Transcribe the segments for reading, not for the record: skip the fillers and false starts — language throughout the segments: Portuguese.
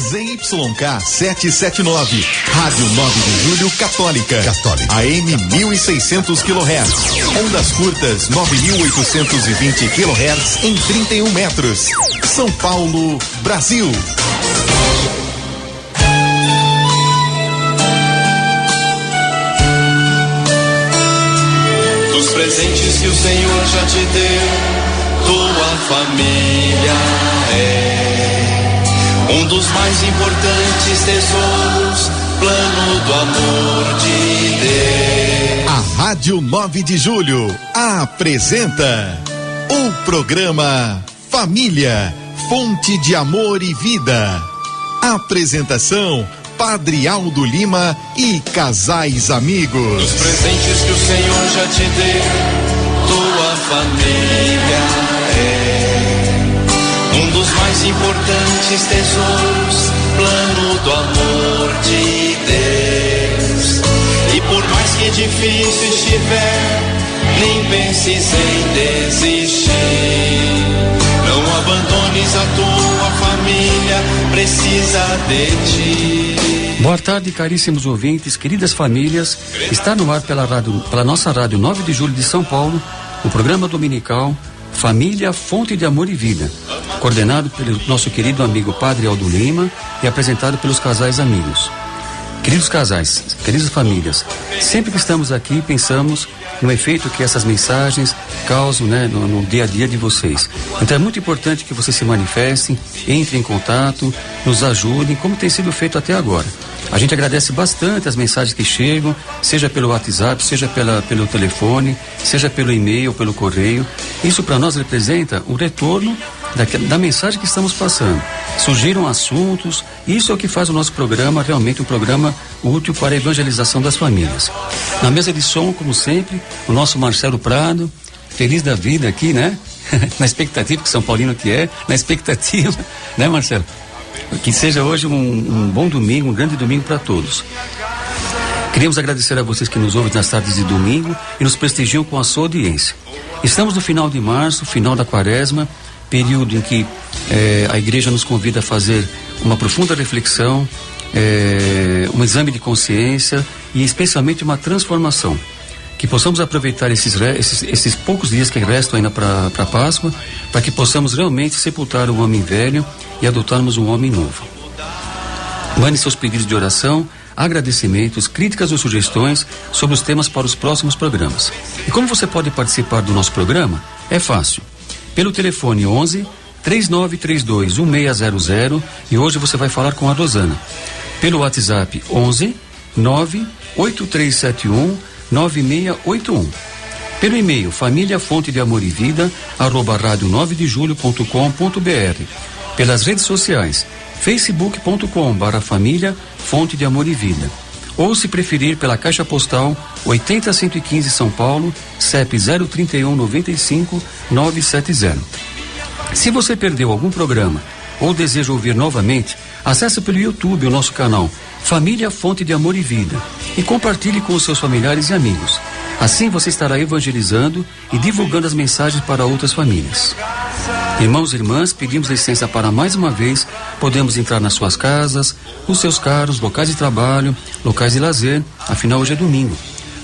ZYK 779, Rádio 9 de Julho Católica. AM 1600 kHz. Ondas curtas 9.820 kHz em 31 metros. São Paulo, Brasil. Dos presentes que o Senhor já te deu, tua família é um dos mais importantes tesouros, plano do amor de Deus. A Rádio 9 de Julho apresenta o programa Família, Fonte de Amor e Vida. Apresentação: Padre Aldo Lima e casais amigos. Os presentes que o Senhor já te deu, tua família é um dos mais importantes tesouros, plano do amor de Deus. E por mais que difícil estiver, nem penses em desistir. Não abandones a tua família, precisa de ti. Boa tarde, caríssimos ouvintes, queridas famílias. Está no ar pela nossa rádio 9 de Julho de São Paulo, o programa dominical Família, Fonte de Amor e Vida, coordenado pelo nosso querido amigo Padre Aldo Lima e apresentado pelos casais amigos. Queridos casais, queridas famílias, sempre que estamos aqui pensamos no efeito que essas mensagens causam, no dia a dia de vocês. Então é muito importante que vocês se manifestem, entrem em contato, nos ajudem, como tem sido feito até agora. A gente agradece bastante as mensagens que chegam, seja pelo WhatsApp, seja pelo telefone, seja pelo e-mail, pelo correio. Isso para nós representa um retorno da mensagem que estamos passando. Surgiram assuntos, isso é o que faz o nosso programa realmente um programa útil para a evangelização das famílias. Na mesa de som, como sempre, o nosso Marcelo Prado, feliz da vida aqui, né? Na expectativa, que São Paulino que é, na expectativa, né, Marcelo? Que seja hoje um bom domingo, um grande domingo para todos. Queremos agradecer a vocês que nos ouvem nas tardes de domingo e nos prestigiam com a sua audiência. Estamos no final de março, final da quaresma, período em que a igreja nos convida a fazer uma profunda reflexão, um exame de consciência e especialmente uma transformação. Que possamos aproveitar esses poucos dias que restam ainda para a Páscoa, para que possamos realmente sepultar o homem velho e adotarmos um homem novo. Mande seus pedidos de oração, agradecimentos, críticas ou sugestões sobre os temas para os próximos programas. E como você pode participar do nosso programa? É fácil. Pelo telefone 11 3932 1600, e hoje você vai falar com a Rosana. Pelo WhatsApp 11 98371 9681. Pelo e-mail família fonte de amor e vida @radio9dejulho.com.br. Pelas redes sociais facebook.com/família fonte de amor e vida. Ou, se preferir, pela caixa postal 80115 São Paulo, CEP 031 95 970. Se você perdeu algum programa ou deseja ouvir novamente, acesse pelo YouTube o nosso canal Família Fonte de Amor e Vida e compartilhe com os seus familiares e amigos. Assim você estará evangelizando e divulgando as mensagens para outras famílias. Irmãos e irmãs, pedimos licença para mais uma vez podemos entrar nas suas casas, nos seus carros, locais de trabalho, locais de lazer, afinal hoje é domingo,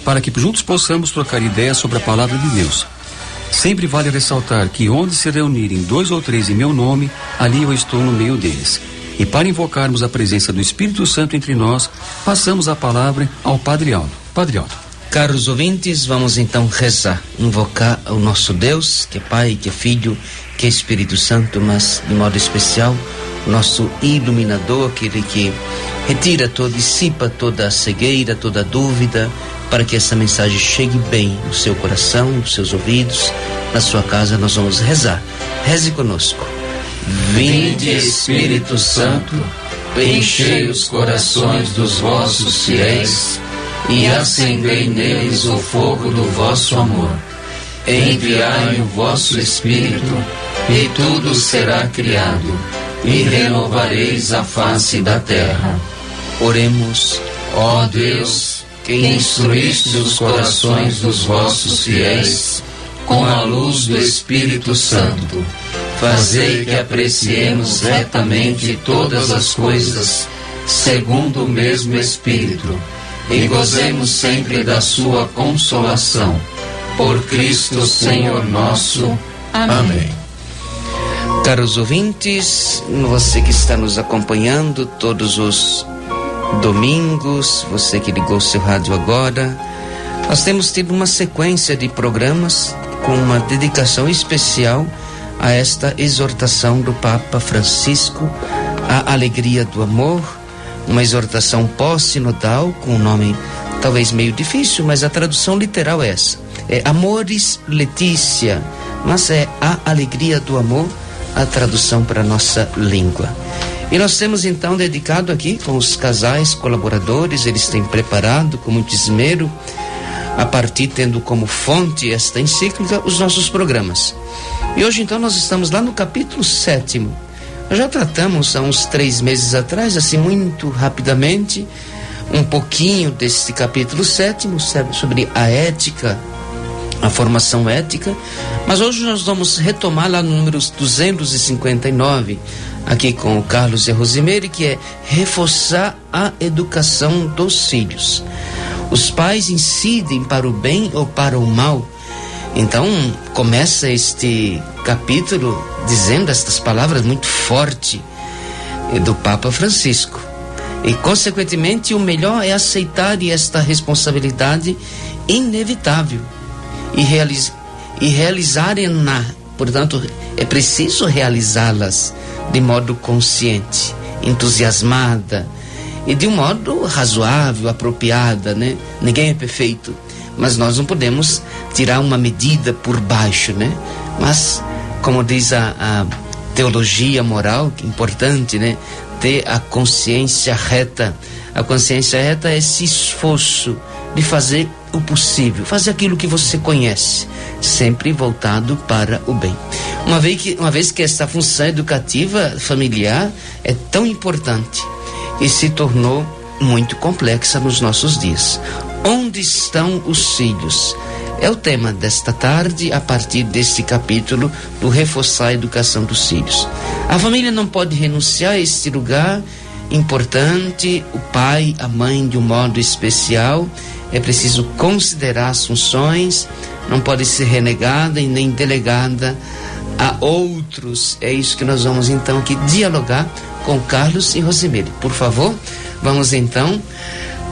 para que juntos possamos trocar ideias sobre a palavra de Deus. Sempre vale ressaltar que onde se reunirem 2 ou 3 em meu nome, ali eu estou no meio deles. E para invocarmos a presença do Espírito Santo entre nós, passamos a palavra ao Padre Aldo. Padre Aldo. Caros ouvintes, vamos então rezar, invocar o nosso Deus, que é Pai, que é Filho, que é Espírito Santo, mas de modo especial o nosso iluminador, aquele que retira dissipa toda a cegueira, toda a dúvida, para que essa mensagem chegue bem no seu coração, nos seus ouvidos, na sua casa. Nós vamos rezar. Reze conosco. Vinde, Espírito Santo, enchei os corações dos vossos fiéis e acendei neles o fogo do vosso amor. Enviai o vosso Espírito, e tudo será criado, e renovareis a face da terra. Oremos. Ó Deus, que instruíste os corações dos vossos fiéis com a luz do Espírito Santo, Fazei que apreciemos retamente todas as coisas, segundo o mesmo Espírito, e gozemos sempre da sua consolação. Por Cristo Senhor nosso. Amém. Caros ouvintes, você que está nos acompanhando todos os domingos, você que ligou seu rádio agora, nós temos tido uma sequência de programas com uma dedicação especial a esta exortação do Papa Francisco, a alegria do amor, uma exortação pós-sinodal com um nome talvez meio difícil, mas a tradução literal é essa, é Amoris Laetitia, mas é a alegria do amor, a tradução para a nossa língua. E nós temos então dedicado aqui com os casais colaboradores, eles têm preparado com muito esmero, a partir tendo como fonte esta encíclica, os nossos programas. E hoje então nós estamos lá no capítulo 7º. Nós já tratamos há uns 3 meses atrás, assim muito rapidamente, um pouquinho desse capítulo 7º, sobre a ética, a formação ética, mas hoje nós vamos retomar lá no número 259, aqui com o Carlos e a Rosimeire, que é reforçar a educação dos filhos. Os pais incidem para o bem ou para o mal. Então, começa este capítulo dizendo estas palavras muito fortes do Papa Francisco. E, consequentemente, o melhor é aceitar esta responsabilidade inevitável e realizarem-na. Portanto, é preciso realizá-las de modo consciente, entusiasmada e de um modo razoável, apropriada, né? Ninguém é perfeito, mas nós não podemos tirar uma medida por baixo, né? Mas, como diz a teologia moral, que é importante, né? Ter a consciência reta. A consciência reta é esse esforço de fazer o possível, fazer aquilo que você conhece, sempre voltado para o bem. Uma vez que essa função educativa familiar é tão importante e se tornou muito complexa nos nossos dias. Onde estão os filhos? É o tema desta tarde, a partir desse capítulo do reforçar a educação dos filhos. A família não pode renunciar a este lugar importante, o pai, a mãe de um modo especial. É preciso considerar as funções, não pode ser renegada e nem delegada a outros. É isso que nós vamos então aqui dialogar com Carlos e Rosimeire. Por favor, vamos então,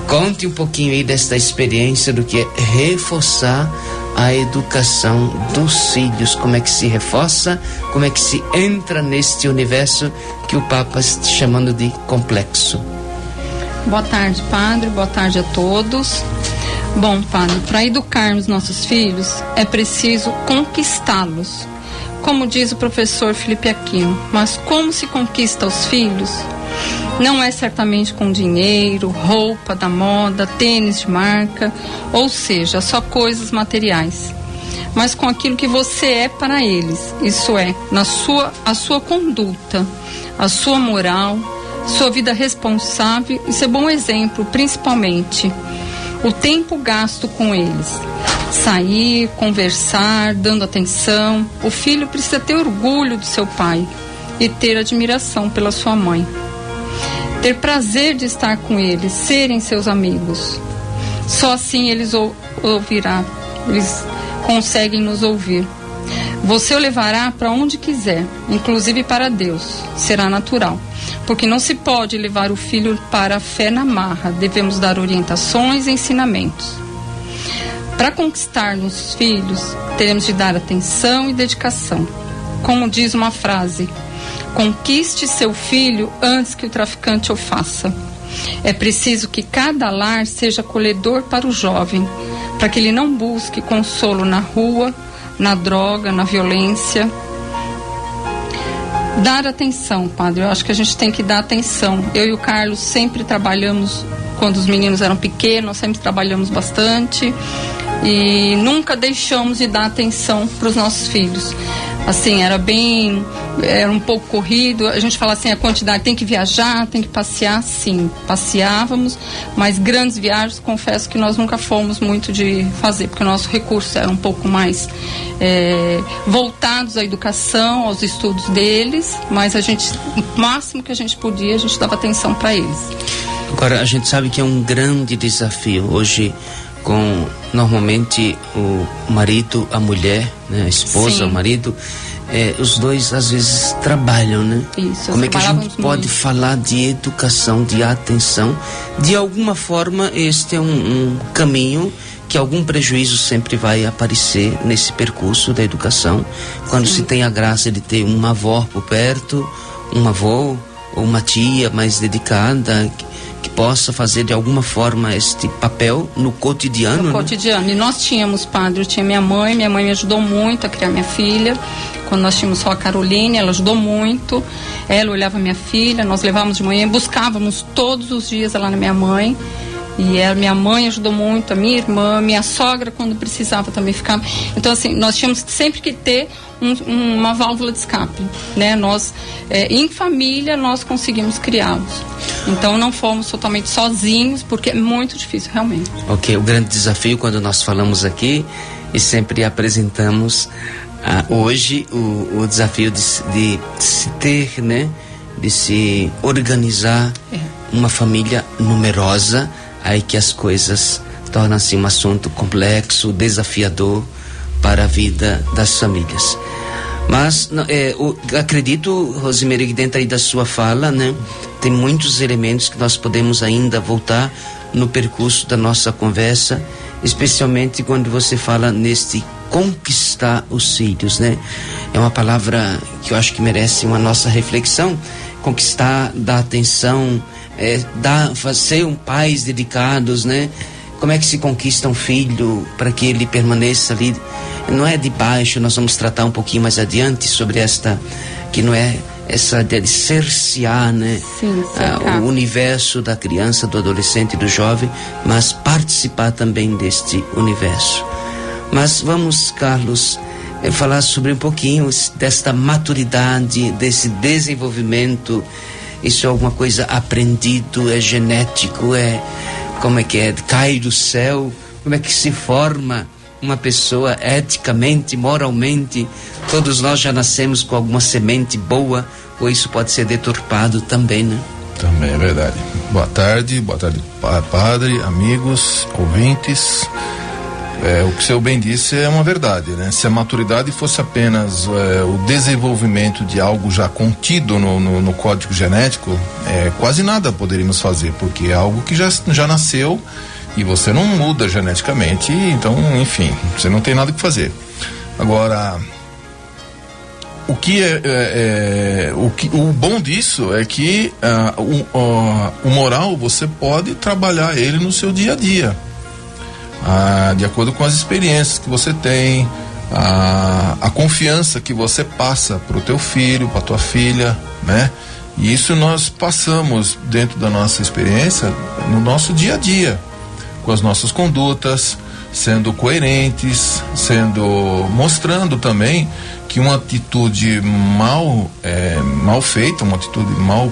conte um pouquinho aí desta experiência do que é reforçar a educação dos filhos, como é que se reforça, como é que se entra neste universo que o Papa está chamando de complexo. Boa tarde, padre, boa tarde a todos. Bom, padre, para educarmos nossos filhos é preciso conquistá-los, como diz o professor Felipe Aquino. Mas como se conquista os filhos? Não é certamente com dinheiro, roupa da moda, tênis de marca, ou seja, só coisas materiais, mas com aquilo que você é para eles, isso é, a sua conduta, a sua moral, sua vida responsável e seu bom exemplo, principalmente o tempo gasto com eles. Sair, conversar, dando atenção. O filho precisa ter orgulho do seu pai e ter admiração pela sua mãe. Ter prazer de estar com eles, serem seus amigos. Só assim eles ouvirão, eles conseguem nos ouvir. Você o levará para onde quiser, inclusive para Deus. Será natural, porque não se pode levar o filho para a fé na marra. Devemos dar orientações e ensinamentos. Para conquistar nossos filhos, teremos de dar atenção e dedicação. Como diz uma frase: conquiste seu filho antes que o traficante o faça. É preciso que cada lar seja acolhedor para o jovem, para que ele não busque consolo na rua, na droga, na violência. Dar atenção, padre, eu acho que a gente tem que dar atenção. Eu e o Carlos sempre trabalhamos, quando os meninos eram pequenos, nós sempre trabalhamos bastante e nunca deixamos de dar atenção para os nossos filhos. Assim, era um pouco corrido. A gente fala assim, a quantidade, tem que viajar, tem que passear, sim, passeávamos, mas grandes viagens, confesso que nós nunca fomos muito de fazer, porque o nosso recurso era um pouco mais voltados à educação, aos estudos deles, mas o máximo que a gente podia, a gente dava atenção para eles. Agora, a gente sabe que é um grande desafio hoje, com normalmente o marido, a mulher, né, a esposa, sim, o marido, os dois às vezes trabalham, né? Isso. Como é que a gente pode falar de educação, de atenção? De alguma forma, este é um caminho que algum prejuízo sempre vai aparecer nesse percurso da educação, quando sim, se tem a graça de ter uma avó por perto, um avô ou uma tia mais dedicada, que possa fazer de alguma forma este papel no cotidiano. No cotidiano. E nós tínhamos, padre, eu tinha minha mãe me ajudou muito a criar minha filha. Quando nós tínhamos só a Caroline, ela ajudou muito. Ela olhava minha filha, nós levávamos de manhã, buscávamos todos os dias lá na minha mãe. E minha mãe ajudou muito, a minha irmã, minha sogra, quando precisava, também ficava. Então, assim, nós tínhamos sempre que ter uma válvula de escape, né? Nós, em família, nós conseguimos criá-los. Então, não fomos totalmente sozinhos, porque é muito difícil, realmente. Ok, o grande desafio, quando nós falamos aqui, e sempre apresentamos hoje, o desafio de se ter, né? De se organizar uma família numerosa, aí que as coisas tornam-se um assunto complexo, desafiador para a vida das famílias. Mas acredito, Rosimeire, que dentro aí da sua fala, né, tem muitos elementos que nós podemos ainda voltar no percurso da nossa conversa, especialmente quando você fala neste conquistar os filhos, né? É uma palavra que eu acho que merece uma nossa reflexão. Conquistar, dar atenção, ser pais dedicados, né? Como é que se conquista um filho para que ele permaneça ali? Não é de baixo, nós vamos tratar um pouquinho mais adiante sobre esta, que não é essa de cercear, né? Sim, o universo da criança, do adolescente e do jovem, mas participar também deste universo. Mas vamos, Carlos, falar sobre um pouquinho desta maturidade, desse desenvolvimento. Isso é alguma coisa aprendido, é genético, como é que é? Cai do céu? Como é que se forma uma pessoa eticamente, moralmente? Todos nós já nascemos com alguma semente boa, ou isso pode ser deturpado também, né? Também é verdade. Boa tarde, padre, amigos, ouvintes. O que o senhor bem disse é uma verdade, né? Se a maturidade fosse apenas o desenvolvimento de algo já contido no código genético, quase nada poderíamos fazer, porque é algo que já nasceu e você não muda geneticamente, então, enfim, você não tem nada que fazer. Agora, o bom disso é que o moral você pode trabalhar ele no seu dia a dia. De acordo com as experiências que você tem, a confiança que você passa para o teu filho, para tua filha, né? E isso nós passamos dentro da nossa experiência no nosso dia a dia, com as nossas condutas, sendo coerentes, mostrando também que uma atitude mal feita, uma atitude mal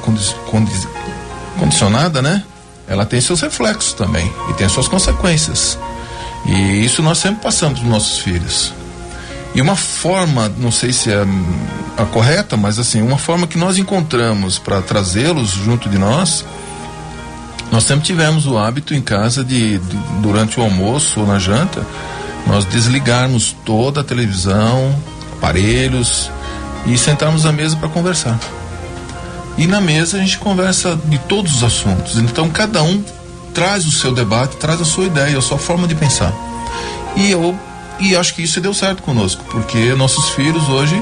condicionada, né? Ela tem seus reflexos também e tem suas consequências. E isso nós sempre passamos para os nossos filhos. E uma forma, não sei se é a correta, mas assim, uma forma que nós encontramos para trazê-los junto de nós sempre tivemos o hábito em casa durante o almoço ou na janta, nós desligarmos toda a televisão, aparelhos e sentarmos à mesa para conversar. E na mesa a gente conversa de todos os assuntos. Então cada um traz o seu debate, traz a sua ideia, a sua forma de pensar. E acho que isso deu certo conosco, porque nossos filhos hoje,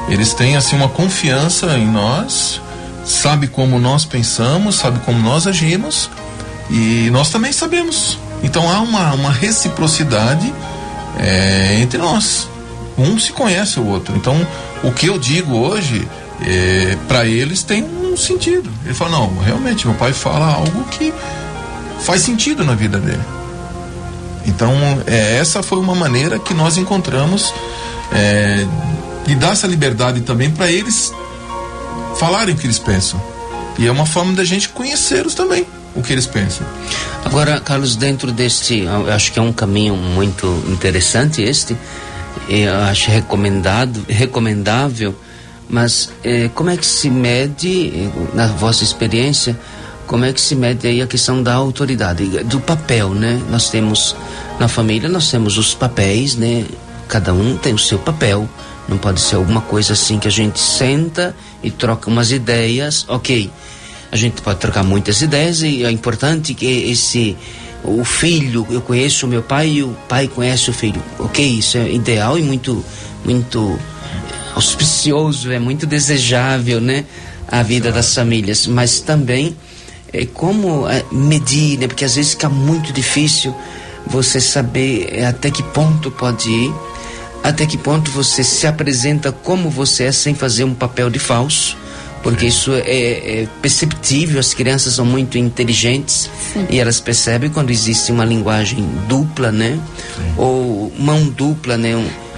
eles têm assim uma confiança em nós, sabe como nós pensamos, sabe como nós agimos, e nós também sabemos. Então há uma reciprocidade entre nós. Um se conhece o outro. Então o que eu digo hoje para eles tem um sentido. Ele fala, não, realmente meu pai fala algo que faz sentido na vida dele. Então essa foi uma maneira que nós encontramos e dar essa liberdade também para eles falarem o que eles pensam. E é uma forma da gente conhecê-los também, o que eles pensam. Agora, Carlos, dentro deste, eu acho que é um caminho muito interessante eu acho recomendável, mas como é que se mede, na vossa experiência, como é que se mede aí a questão da autoridade, do papel, né? Nós temos, na família, nós temos os papéis, né? Cada um tem o seu papel, não pode ser alguma coisa assim que a gente senta e troca umas ideias, ok. A gente pode trocar muitas ideias e é importante que o filho, eu conheço o meu pai e o pai conhece o filho, ok, isso é ideal e muito, muito auspicioso, é muito desejável, né? A vida das famílias, mas também como medir, né? Porque às vezes fica muito difícil você saber até que ponto pode ir, até que ponto você se apresenta como você é sem fazer um papel de falso, porque isso é perceptível, as crianças são muito inteligentes. Sim. E elas percebem quando existe uma linguagem dupla, né? Sim. Ou mão dupla, né?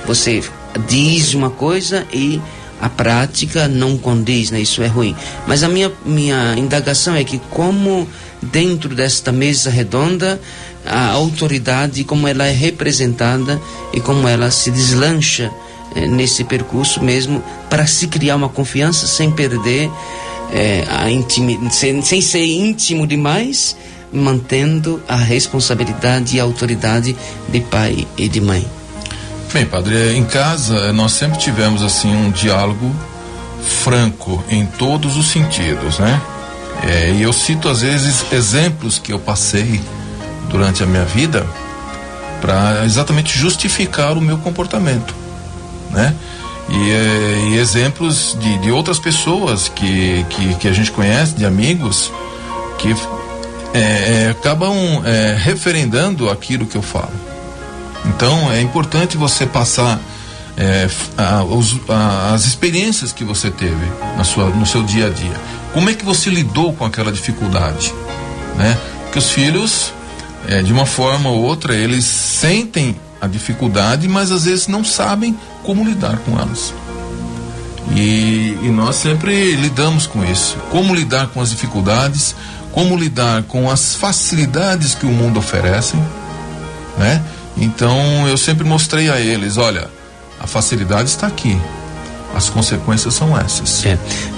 Você diz uma coisa e a prática não condiz, né? Isso é ruim. Mas a minha indagação é que como dentro desta mesa redonda a autoridade, como ela é representada e como ela se deslancha nesse percurso mesmo para se criar uma confiança sem perder sem ser íntimo demais, mantendo a responsabilidade e a autoridade de pai e de mãe. Bem, padre, em casa nós sempre tivemos assim um diálogo franco em todos os sentidos, né? E eu cito às vezes exemplos que eu passei durante a minha vida para exatamente justificar o meu comportamento, né? E exemplos de outras pessoas que a gente conhece, de amigos, que acabam referendando aquilo que eu falo. Então é importante você passar as experiências que você teve no seu dia a dia. Como é que você lidou com aquela dificuldade, né? Porque os filhos, de uma forma ou outra, eles sentem a dificuldade, mas às vezes não sabem como lidar com elas. E nós sempre lidamos com isso. Como lidar com as dificuldades, como lidar com as facilidades que o mundo oferece, né? Então eu sempre mostrei a eles, olha, a facilidade está aqui, as consequências são essas.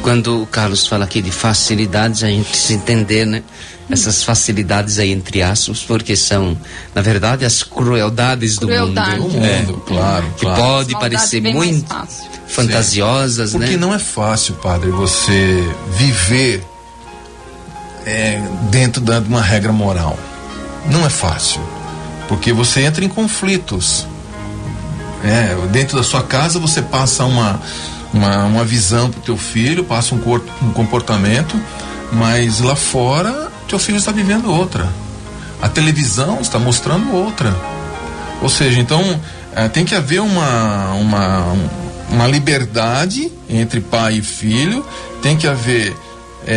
Quando o Carlos fala aqui de facilidades, a gente precisa entender, né? Essas facilidades aí entre aspas, porque são, na verdade, as crueldades do mundo. Claro. Que pode parecer muito fantasiosas, porque, né? Porque não é fácil, padre, você viver dentro de uma regra moral. Não é fácil. Porque você entra em conflitos. Dentro da sua casa você passa uma visão pro teu filho, passa um comportamento, mas lá fora teu filho está vivendo outra. A televisão está mostrando outra. Ou seja, então tem que haver uma liberdade entre pai e filho, tem que haver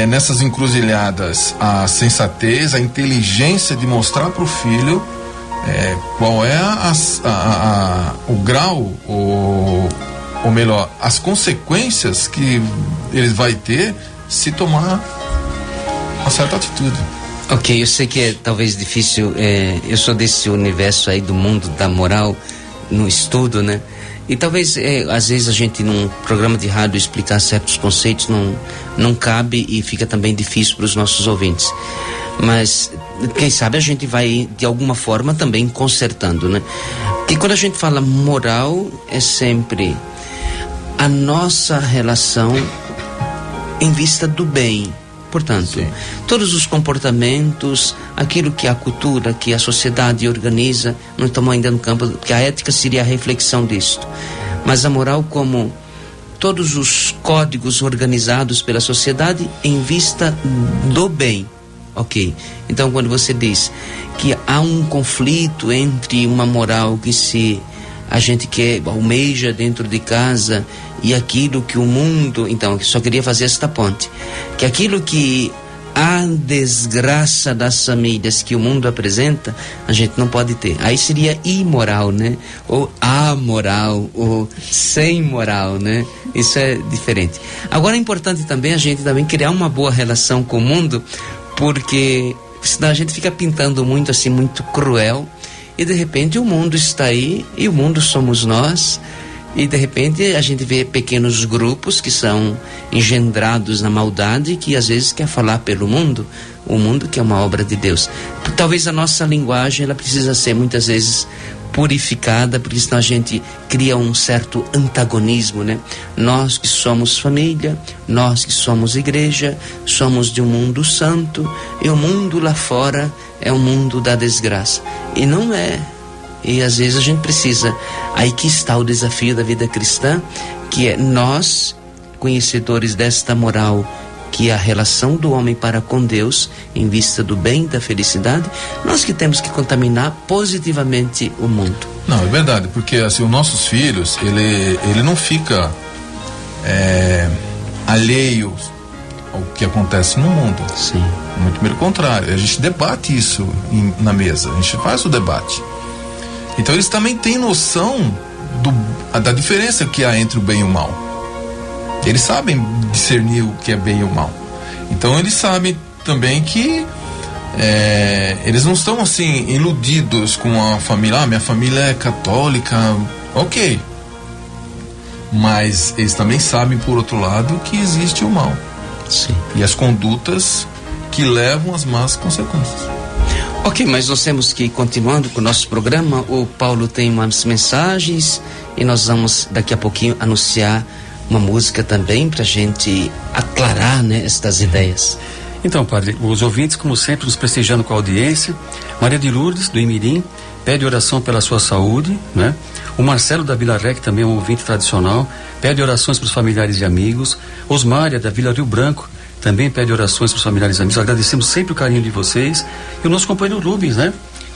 nessas encruzilhadas a sensatez, a inteligência de mostrar pro filho qual é o grau, ou melhor, as consequências que ele vai ter se tomar uma certa atitude. Ok, eu sei que é talvez difícil, eu sou desse universo aí do mundo da moral no estudo, né? E talvez às vezes a gente num programa de rádio explicar certos conceitos não cabe e fica também difícil para os nossos ouvintes. Mas quem sabe a gente vai de alguma forma também consertando, né? Porque quando a gente fala moral é sempre a nossa relação em vista do bem. Portanto, sim, todos os comportamentos, aquilo que a cultura, que a sociedade organiza, não estamos ainda no campo, porque a ética seria a reflexão disto. Mas a moral como todos os códigos organizados pela sociedade em vista do bem. Ok, então quando você diz que há um conflito entre uma moral que a gente quer, almeja dentro de casa e aquilo que o mundo, então eu só queria fazer esta ponte, que aquilo que a desgraça das famílias que o mundo apresenta, a gente não pode ter. Aí seria imoral, né? Ou amoral, ou sem moral, né? Isso é diferente. Agora é importante também a gente também criar uma boa relação com o mundo, porque senão a gente fica pintando muito assim, muito cruel, e de repente o mundo está aí, e o mundo somos nós. E de repente a gente vê pequenos grupos que são engendrados na maldade, que às vezes quer falar pelo mundo, o mundo que é uma obra de Deus. Talvez a nossa linguagem ela precisa ser muitas vezes purificada, porque senão a gente cria um certo antagonismo, né? Nós que somos família, nós que somos igreja, somos de um mundo santo, e o mundo lá fora é um mundo da desgraça. E não é. E às vezes a gente precisa, aí que está o desafio da vida cristã, que é nós, conhecedores desta moral, que é a relação do homem para com Deus, em vista do bem e da felicidade, nós que temos que contaminar positivamente o mundo. Não, é verdade, porque assim, os nossos filhos, ele não fica alheio ao que acontece no mundo. Sim. Muito pelo contrário, a gente debate isso na mesa, a gente faz o debate. Então eles também têm noção da diferença que há entre o bem e o mal. Eles sabem discernir o que é bem e o mal. Então eles sabem também que eles não estão assim iludidos com a família. Minha família é católica, ok. Mas eles também sabem, por outro lado, que existe o mal. Sim. E as condutas que levam às más consequências. Ok, mas nós temos que ir continuando com o nosso programa. O Paulo tem umas mensagens e nós vamos daqui a pouquinho anunciar uma música também para a gente aclarar, né, estas ideias. Então, padre, os ouvintes, como sempre, nos prestigiando com a audiência. Maria de Lourdes, do Imirim, pede oração pela sua saúde, né? O Marcelo da Vila Ré, que também é um ouvinte tradicional, pede orações para os familiares e amigos. Osmária, da Vila Rio Branco, também pede orações para os familiares e amigos. Agradecemos sempre o carinho de vocês. E o nosso companheiro Rubens, né?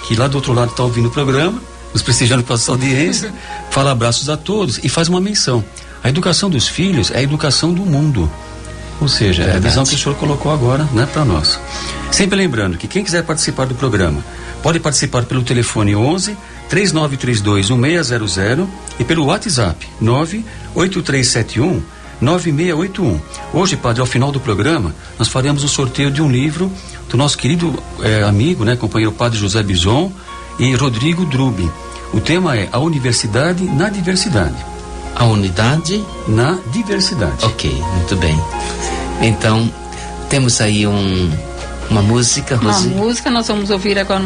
Que lá do outro lado está ouvindo o programa, nos prestigiando com a sua audiência, fala abraços a todos e faz uma menção. A educação dos filhos é a educação do mundo. Ou seja, é a visão que o senhor colocou agora, né, para nós. Sempre lembrando que quem quiser participar do programa pode participar pelo telefone 11 3932 1600 e pelo WhatsApp 98371 9681. Hoje, padre, ao final do programa, nós faremos o sorteio de um livro do nosso querido amigo, né, companheiro padre José Bison e Rodrigo Drubi. O tema é A Universidade na Diversidade. A unidade na diversidade. Ok, muito bem. Então, temos aí uma música, Rosi. Uma música, nós vamos ouvir agora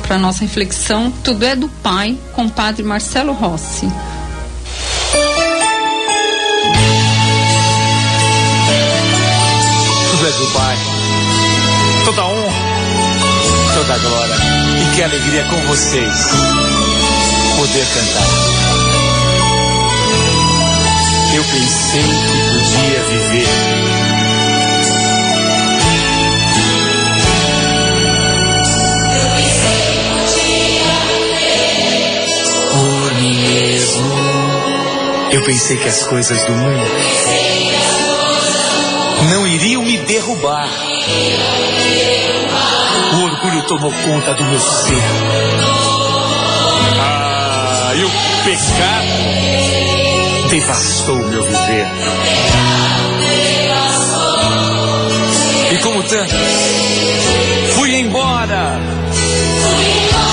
para nossa reflexão. Tudo é do Pai, com o padre Marcelo Rossi. Tudo é do Pai. Toda honra, toda glória. E que alegria com vocês poder cantar. Eu pensei que podia viver. Eu pensei que podia viver por mim mesmo. Eu pensei que as coisas do mundo não iriam me derrubar. O orgulho tomou conta do meu ser. E o pecado devastou o meu viver. E como tanto, fui embora.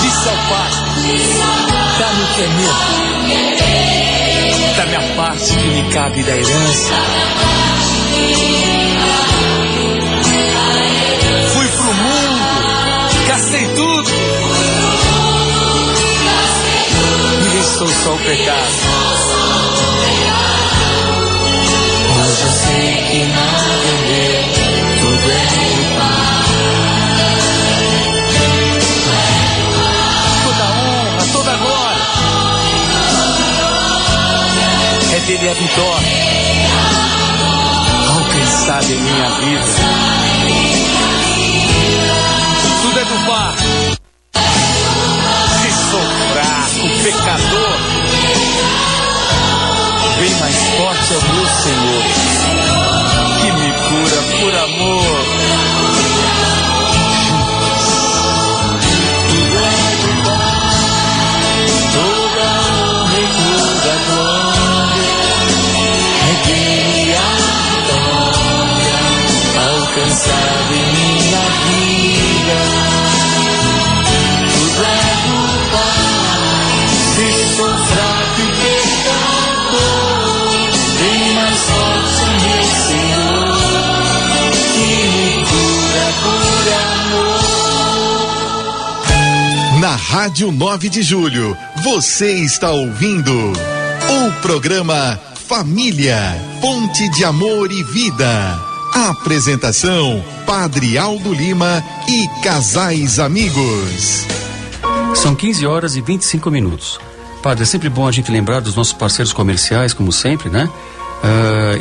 Disse ao Pai: dá-me o que é meu, dá-me a parte que me cabe da herança. Fui pro mundo, gastei tudo, e restou só o pecado. Hoje eu sei que nada é meu, tudo é do Pai. Toda honra, toda glória é dele a vitória alcançada em minha vida. Tudo é do Pai. Se sou fraco, pecador, bem mais forte é o meu Senhor, que me cura por amor. em minha vida. Tudo é do Pai. Se sou fraco e pecador, vem mais forte em meu Senhor, que me cura por amor. Na Rádio 9 de Julho, você está ouvindo o programa Família, Fonte de Amor e Vida. Apresentação, Padre Aldo Lima e casais amigos. São 15h25. Padre, é sempre bom a gente lembrar dos nossos parceiros comerciais, como sempre, né?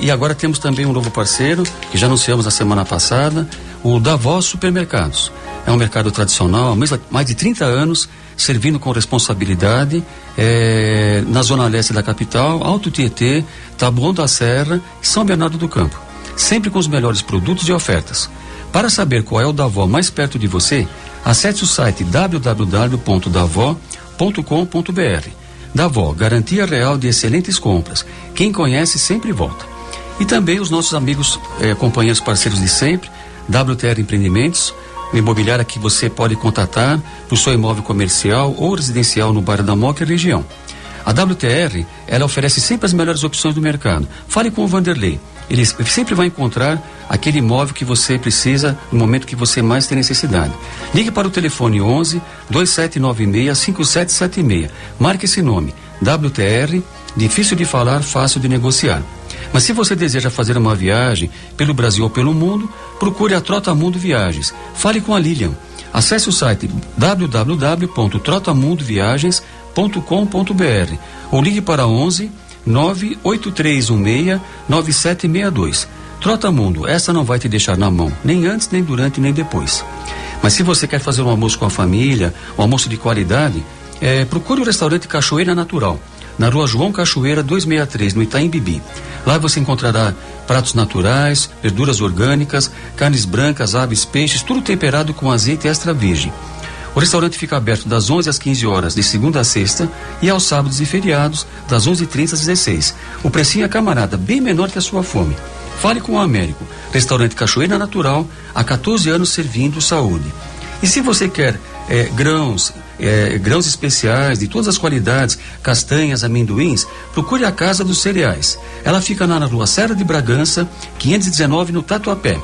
E agora temos também um novo parceiro, que já anunciamos na semana passada, o Davó Supermercados. É um mercado tradicional, há mais de 30 anos, servindo com responsabilidade na zona leste da capital, Alto Tietê, Taboão da Serra e São Bernardo do Campo. Sempre com os melhores produtos e ofertas. Para saber qual é o Davó mais perto de você, acesse o site www.davó.com.br. Davó, garantia real de excelentes compras. Quem conhece sempre volta. E também os nossos amigos, companheiros parceiros de sempre, WTR Empreendimentos, imobiliária que você pode contatar para o seu imóvel comercial ou residencial no bairro da Moca e região. A WTR, ela oferece sempre as melhores opções do mercado. Fale com o Vanderlei. Ele sempre vai encontrar aquele imóvel que você precisa no momento que você mais tem necessidade. Ligue para o telefone 11 2796 5776. Marque esse nome, WTR, difícil de falar, fácil de negociar. Mas se você deseja fazer uma viagem pelo Brasil ou pelo mundo, procure a Trotamundo Viagens. Fale com a Lilian. Acesse o site www.trotamundoviagens.com.br ou ligue para 11 98316 9762. Trotamundo, essa não vai te deixar na mão, nem antes, nem durante, nem depois. Mas se você quer fazer um almoço com a família, um almoço de qualidade, procure o restaurante Cachoeira Natural, na rua João Cachoeira 263, no Itaim Bibi. Lá você encontrará pratos naturais, verduras orgânicas, carnes brancas, aves, peixes, tudo temperado com azeite extra virgem. O restaurante fica aberto das 11 às 15 horas, de segunda a sexta, e aos sábados e feriados, das 11h30 às 16. O precinho é camarada, bem menor que a sua fome. Fale com o Américo. Restaurante Cachoeira Natural, há 14 anos servindo saúde. E se você quer grãos especiais de todas as qualidades, castanhas, amendoins, procure a Casa dos Cereais. Ela fica na rua Serra de Bragança, 519, no Tatuapé.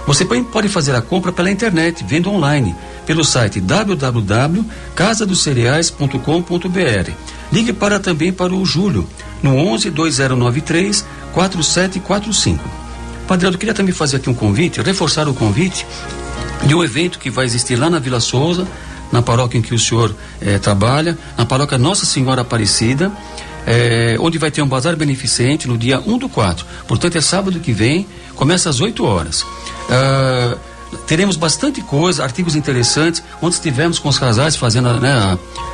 Você pode fazer a compra pela internet, venda online, pelo site www.casadoscereais.com.br. Ligue também para o Júlio, no 11 2093 4745. Padre, eu queria também fazer aqui um convite, reforçar o convite de um evento que vai existir lá na Vila Souza, na paróquia em que o senhor trabalha, na paróquia Nossa Senhora Aparecida, onde vai ter um bazar beneficente no dia 1/4. Portanto, é sábado que vem, começa às 8 horas. Teremos bastante coisa, artigos interessantes, onde estivemos com os casais fazendo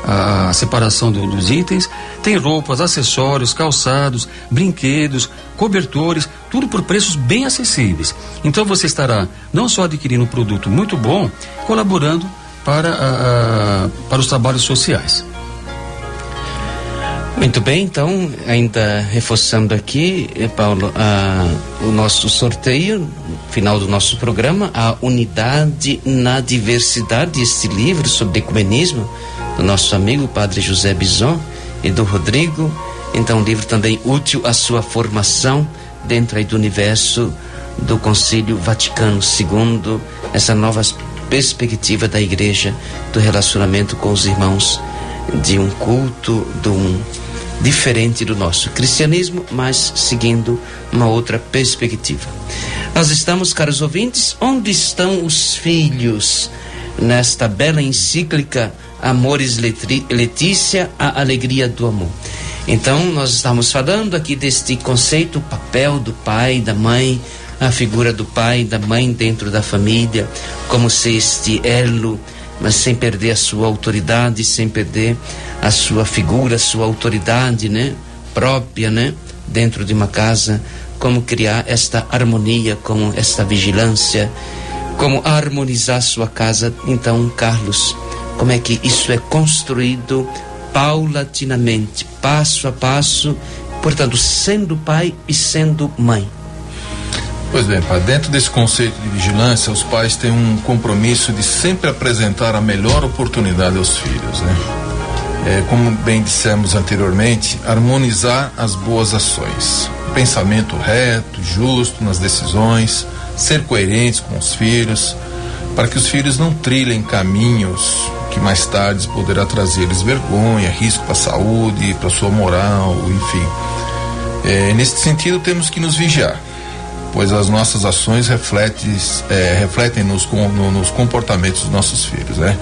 a separação dos itens. Tem roupas, acessórios, calçados, brinquedos, cobertores, tudo por preços bem acessíveis. Então você estará não só adquirindo um produto muito bom, colaborando para os trabalhos sociais. Muito bem, então, ainda reforçando aqui, Paulo, o nosso sorteio, no final do nosso programa, a Unidade na Diversidade, este livro sobre ecumenismo, do nosso amigo Padre José Bison e do Rodrigo. Então, um livro também útil à sua formação dentro aí do universo do Concílio Vaticano II, essa nova perspectiva da Igreja, do relacionamento com os irmãos, de um culto, diferente do nosso cristianismo, mas seguindo uma outra perspectiva. Nós estamos, caros ouvintes, onde estão os filhos? Nesta bela encíclica Amoris Laetitia, a alegria do amor. Então, nós estamos falando aqui deste conceito, o papel do pai, da mãe, a figura do pai e da mãe dentro da família, como ser este elo, mas sem perder a sua autoridade, sem perder a sua figura, a sua autoridade, né, própria, né, dentro de uma casa, como criar esta harmonia, como esta vigilância, como harmonizar sua casa. Então, Carlos, como é que isso é construído paulatinamente, passo a passo, portanto, sendo pai e sendo mãe? Pois bem, Padre, dentro desse conceito de vigilância, os pais têm um compromisso de sempre apresentar a melhor oportunidade aos filhos, né? Como bem dissemos anteriormente, harmonizar as boas ações, pensamento reto, justo nas decisões, ser coerentes com os filhos, para que os filhos não trilhem caminhos que mais tarde poderá trazer-lhes vergonha, risco para a saúde, para a sua moral, enfim. Nesse sentido, temos que nos vigiar, pois as nossas ações refletem nos comportamentos dos nossos filhos, né?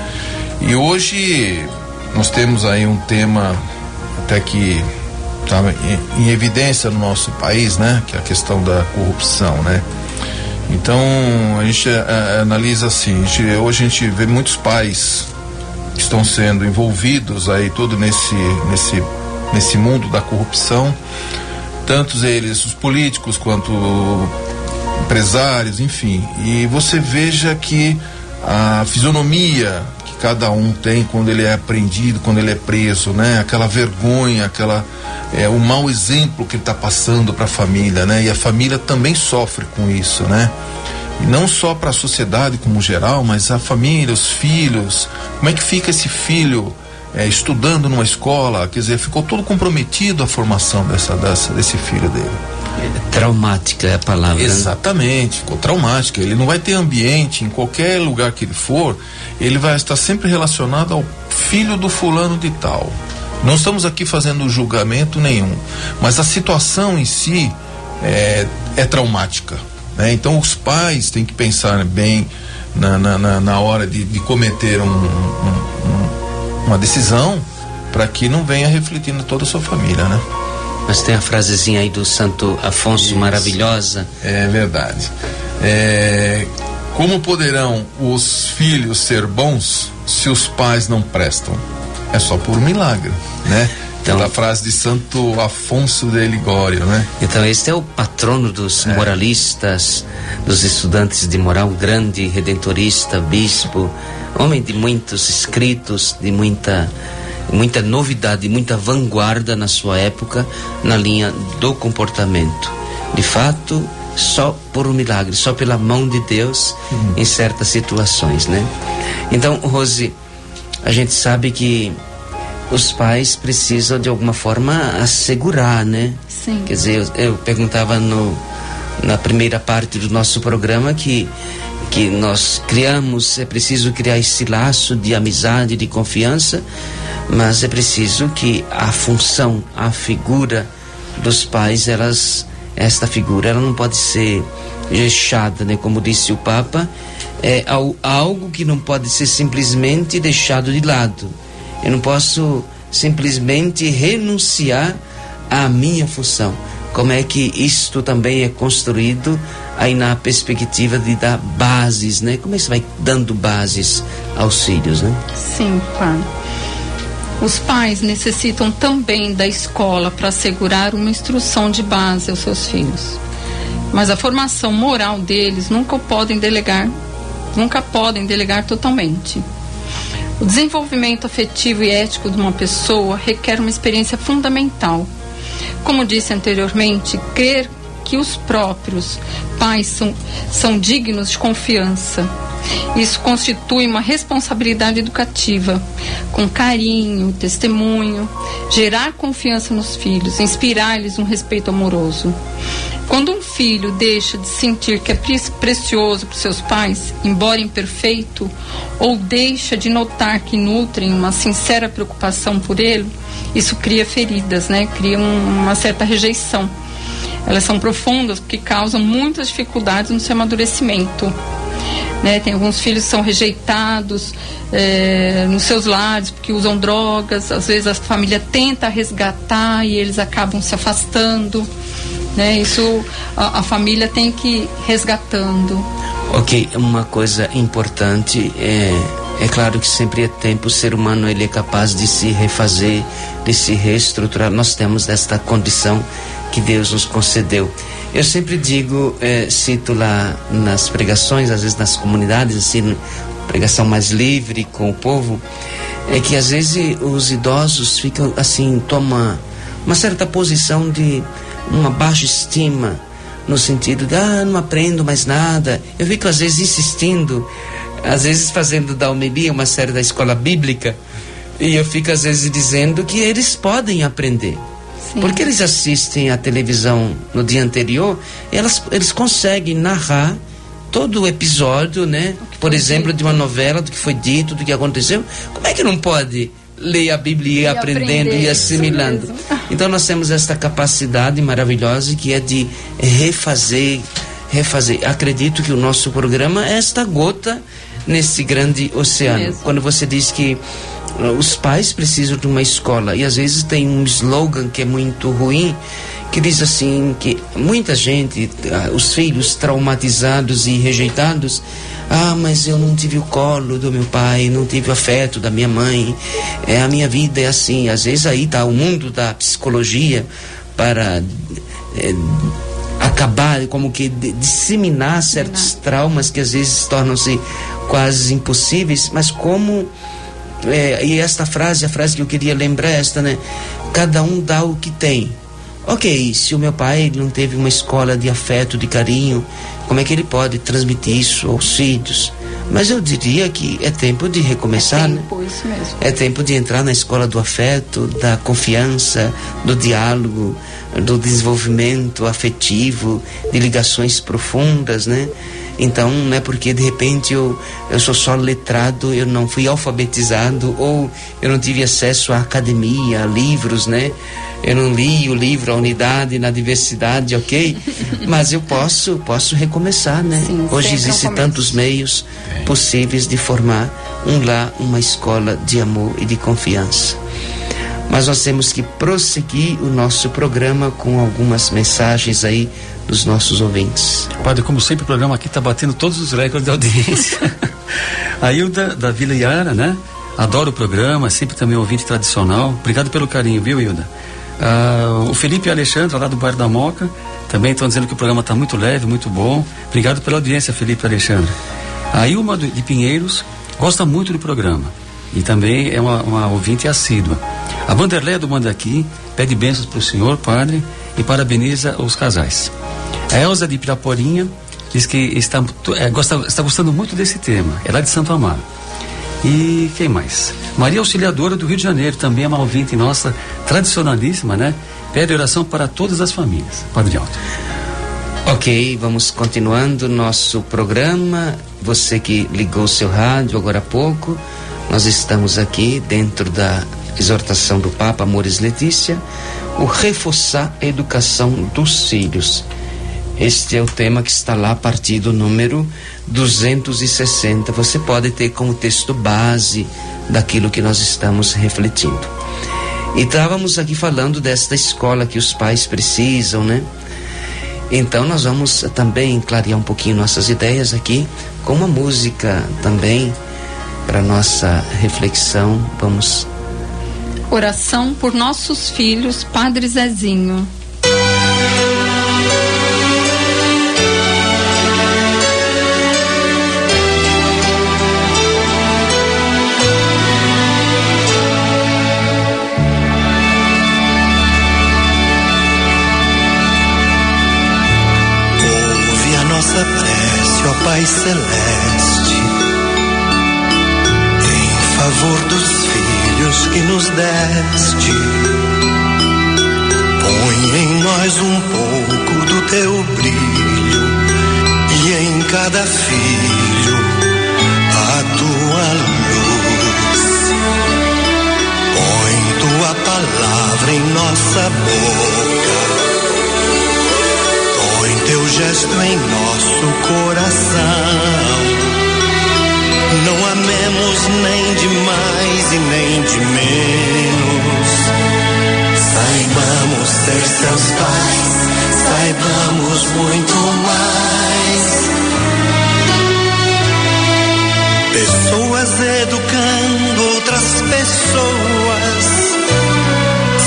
E hoje nós temos aí um tema até que está em evidência no nosso país, né? Que é a questão da corrupção, né? Então a gente analisa assim, hoje a gente vê muitos pais que estão sendo envolvidos aí todo nesse mundo da corrupção, tantos eles, os políticos quanto empresários, enfim, e você veja que a fisionomia que cada um tem quando ele é apreendido, quando ele é preso, né? Aquela vergonha, o mau exemplo que ele está passando para a família, né? E a família também sofre com isso, né? E não só para a sociedade como geral, mas a família, os filhos. Como é que fica esse filho estudando numa escola? Quer dizer, ficou todo comprometido a formação desse filho dele. Traumática é a palavra. Exatamente, ficou traumática. Ele não vai ter ambiente, em qualquer lugar que ele for, ele vai estar sempre relacionado ao filho do fulano de tal. Não estamos aqui fazendo julgamento nenhum, mas a situação em si é traumática, né? Então os pais têm que pensar bem na hora de cometer uma decisão, para que não venha refletindo toda a sua família, né? Mas tem a frasezinha aí do Santo Afonso. Isso. Maravilhosa. É verdade. Como poderão os filhos ser bons se os pais não prestam? É só por um milagre, né? Então, a frase de Santo Afonso de Ligório, né? Então este é o patrono dos moralistas, dos estudantes de moral, grande redentorista, bispo, homem de muitos escritos, de muita novidade, muita vanguarda na sua época, na linha do comportamento. De fato, só por um milagre, só pela mão de Deus em certas situações, né? Então, Rose, a gente sabe que os pais precisam de alguma forma assegurar, né? Sim. Quer dizer, eu perguntava na primeira parte do nosso programa que nós criamos, é preciso criar esse laço de amizade, de confiança, mas é preciso que a função, a figura dos pais, esta figura, ela não pode ser deixada, né? Como disse o Papa, é algo que não pode ser simplesmente deixado de lado. Eu não posso simplesmente renunciar à minha função. Como é que isto também é construído aí na perspectiva de dar bases, né? Como é que você vai dando bases aos filhos, né? Sim, pai. Os pais necessitam também da escola para assegurar uma instrução de base aos seus filhos. Mas a formação moral deles nunca podem delegar totalmente. O desenvolvimento afetivo e ético de uma pessoa requer uma experiência fundamental. Como disse anteriormente, crer que os próprios pais são dignos de confiança. Isso constitui uma responsabilidade educativa, com carinho, testemunho, gerar confiança nos filhos, inspirar-lhes um respeito amoroso. Quando um filho deixa de sentir que é precioso para os seus pais, embora imperfeito, ou deixa de notar que nutrem uma sincera preocupação por ele, isso cria feridas, né? Cria uma certa rejeição. Elas são profundas porque causam muitas dificuldades no seu amadurecimento, né? Tem alguns filhos que são rejeitados nos seus lares porque usam drogas. Às vezes a família tenta resgatar e eles acabam se afastando, né? Isso a família tem que ir resgatando. Ok, uma coisa importante é claro que sempre é tempo, o ser humano ele é capaz de se refazer, de se reestruturar. Nós temos esta condição que Deus nos concedeu. Eu sempre digo, cito lá nas pregações, às vezes nas comunidades, assim, pregação mais livre com o povo, é que às vezes os idosos ficam assim, tomam uma certa posição de uma baixa estima, no sentido de, não aprendo mais nada. Eu fico às vezes insistindo, às vezes fazendo da homilia uma série da escola bíblica, e eu fico às vezes dizendo que eles podem aprender. Sim. Porque eles assistem a televisão no dia anterior, eles conseguem narrar todo o episódio, né? Por exemplo, de uma novela, do que foi dito, do que aconteceu. Como é que não pode ler a Bíblia e ir aprendendo e assimilando? Então nós temos esta capacidade maravilhosa que é de refazer. Acredito que o nosso programa é esta gota nesse grande oceano. Quando você diz que os pais precisam de uma escola, e às vezes tem um slogan que é muito ruim, que diz assim, que muita gente, os filhos traumatizados e rejeitados, mas eu não tive o colo do meu pai, não tive o afeto da minha mãe, a minha vida é assim. Às vezes aí está o mundo da psicologia para acabar, como que disseminar certos traumas que às vezes tornam-se quase impossíveis, mas como e esta frase, a frase que eu queria lembrar é esta, né? Cada um dá o que tem. Ok, se o meu pai não teve uma escola de afeto, de carinho, como é que ele pode transmitir isso aos filhos? Mas eu diria que é tempo de recomeçar, né? Isso mesmo. É tempo de entrar na escola do afeto, da confiança, do diálogo, do desenvolvimento afetivo, de ligações profundas, né? Então, não é porque de repente eu sou só letrado, eu não fui alfabetizado, ou eu não tive acesso à academia, a livros, né? Eu não li o livro A Unidade na Diversidade, ok? Mas eu posso recomeçar, né? Sim, hoje existem tantos meios possíveis de formar um lar, uma escola de amor e de confiança. Mas nós temos que prosseguir o nosso programa com algumas mensagens aí dos nossos ouvintes. Padre, como sempre, o programa aqui está batendo todos os recordes de audiência. A Hilda, da Vila Iara, né? Adoro o programa, sempre também ouvinte tradicional. Obrigado pelo carinho, viu, Hilda? O Felipe e a Alexandra, lá do bairro da Moca, também estão dizendo que o programa está muito leve, muito bom. Obrigado pela audiência, Felipe e Alexandra. A Ilma de Pinheiros gosta muito do programa e também é uma ouvinte assídua. A Vanderleia do Mandaqui pede bênçãos para o senhor, padre, e parabeniza os casais. A Elza de Piraporinha diz que está gostando muito desse tema. É lá de Santo Amaro. E quem mais? Maria Auxiliadora do Rio de Janeiro, também é uma ouvinte nossa, tradicionalíssima, né? Pede oração para todas as famílias. Padre Alto. Ok, vamos continuando nosso programa. Você que ligou o seu rádio agora há pouco, nós estamos aqui dentro da exortação do Papa Amoris Letícia, o reforçar a educação dos filhos. Este é o tema que está lá a partir do número 260. Você pode ter como texto base daquilo que nós estamos refletindo. E estávamos aqui falando desta escola que os pais precisam, né? Então nós vamos também clarear um pouquinho nossas ideias aqui com uma música também para nossa reflexão. Vamos. Oração por nossos filhos, Padre Zezinho. Pai Celeste, em favor dos filhos que nos deste, põe em nós um pouco do teu brilho e em cada filho a tua luz. Põe tua palavra em nossa boca, teu gesto em nosso coração. Não amemos nem de mais e nem de menos. Saibamos ser seus pais, saibamos muito mais. Pessoas educando outras pessoas,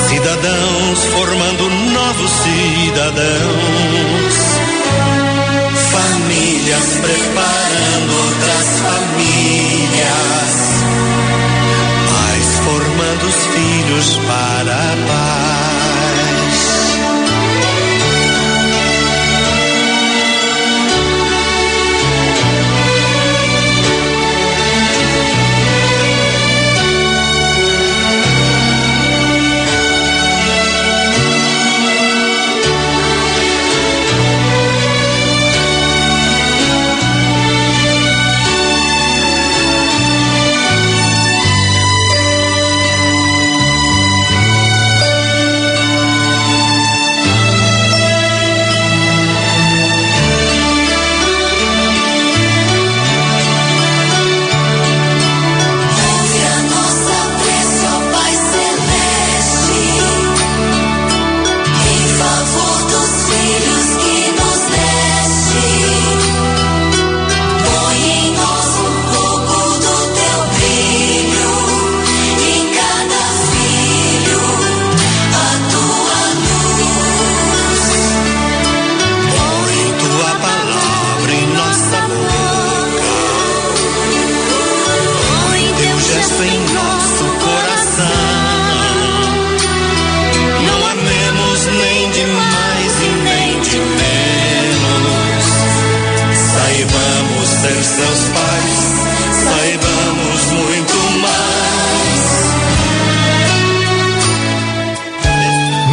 cidadãos formando novos cidadãos, famílias preparando outras famílias, pais formando os filhos para a paz.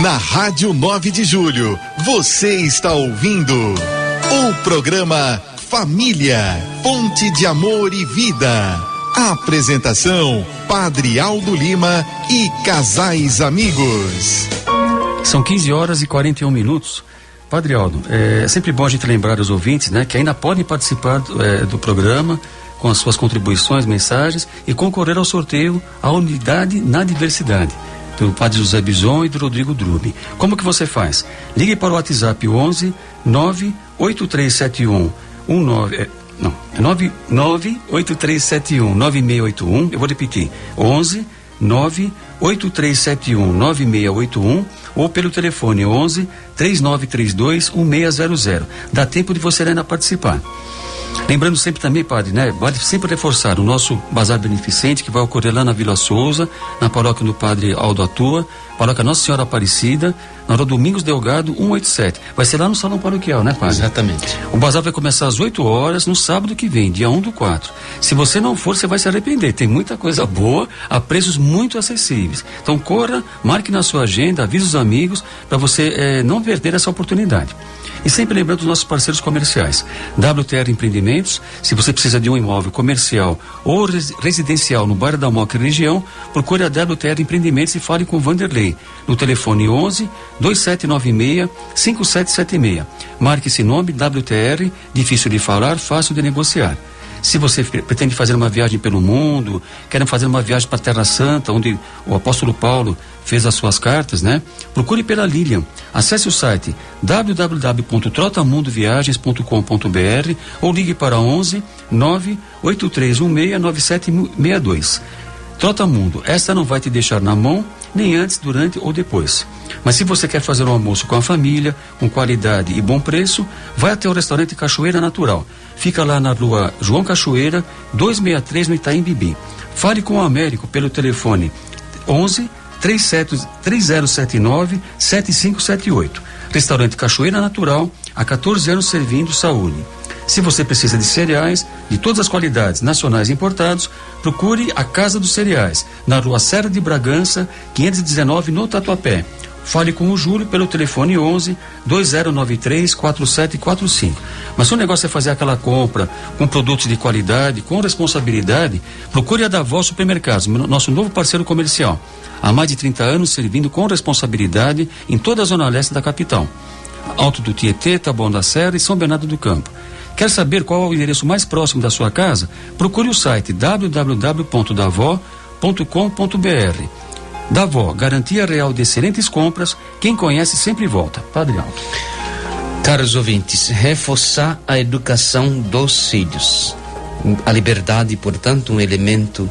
Na Rádio 9 de Julho, você está ouvindo o programa Família, Ponte de Amor e Vida. Apresentação, Padre Aldo Lima e casais amigos. São 15h41. Padre Aldo, é sempre bom a gente lembrar os ouvintes, né, que ainda podem participar do programa com as suas contribuições, mensagens e concorrer ao sorteio A Unidade na Diversidade, do Padre José Bison e do Rodrigo Drubi. Como que você faz? Ligue para o WhatsApp 11 98371 98371 9681. Eu vou repetir: 11 98371 9681 ou pelo telefone 11 3932 1600. Dá tempo de você ainda participar. Lembrando sempre também, padre, né? Vale sempre reforçar o nosso bazar beneficente que vai ocorrer lá na Vila Souza, na paróquia do Padre Aldo Atua, paróquia Nossa Senhora Aparecida, na rua Domingos Delgado 187. Vai ser lá no salão paroquial, né, padre? Exatamente. O bazar vai começar às 8 horas no sábado que vem, dia 1/4. Se você não for, você vai se arrepender. Tem muita coisa boa a preços muito acessíveis. Então corra, marque na sua agenda, avise os amigos para você não perder essa oportunidade. E sempre lembrando dos nossos parceiros comerciais. WTR Empreendimentos, se você precisa de um imóvel comercial ou residencial no bairro da Moca e região, procure a WTR Empreendimentos e fale com o Vanderlei, no telefone 11 2796 5776. Marque esse nome, WTR, difícil de falar, fácil de negociar. Se você pretende fazer uma viagem pelo mundo, quer fazer uma viagem para a Terra Santa, onde o apóstolo Paulo fez as suas cartas, né? Procure pela Lilian. Acesse o site www.trotamundoviagens.com.br ou ligue para 11 98316 9762. Trotamundo, esta não vai te deixar na mão, nem antes, durante ou depois. Mas se você quer fazer um almoço com a família, com qualidade e bom preço, vai até o restaurante Cachoeira Natural. Fica lá na rua João Cachoeira, 263, no Itaim Bibi. Fale com o Américo pelo telefone 11 3079 7578. Restaurante Cachoeira Natural, há 14 anos servindo saúde. Se você precisa de cereais de todas as qualidades, nacionais e importados, procure a Casa dos Cereais, na rua Serra de Bragança, 519, no Tatuapé. Fale com o Júlio pelo telefone 11 2093 4745. Mas se o negócio é fazer aquela compra com produtos de qualidade, com responsabilidade, procure a Davó Supermercados, nosso novo parceiro comercial. Há mais de 30 anos servindo com responsabilidade em toda a zona leste da capital. Alto do Tietê, Taboão da Serra e São Bernardo do Campo. Quer saber qual é o endereço mais próximo da sua casa? Procure o site www.davó.com.br. Davó, garantia real de excelentes compras. Quem conhece sempre volta. Padre Aldo. Caros ouvintes, reforçar a educação dos filhos. A liberdade, portanto, um elemento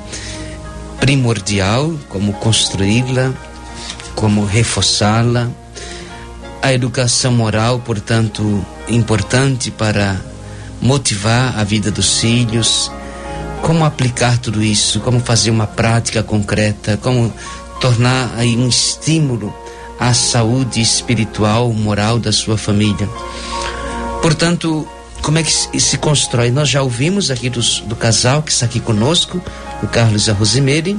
primordial, como construí-la, como reforçá-la. A educação moral, portanto, importante para motivar a vida dos filhos. Como aplicar tudo isso, como fazer uma prática concreta, como tornar aí um estímulo à saúde espiritual, moral da sua família. Portanto, como é que se constrói? Nós já ouvimos aqui do casal que está aqui conosco, o Carlos e a Rosemary,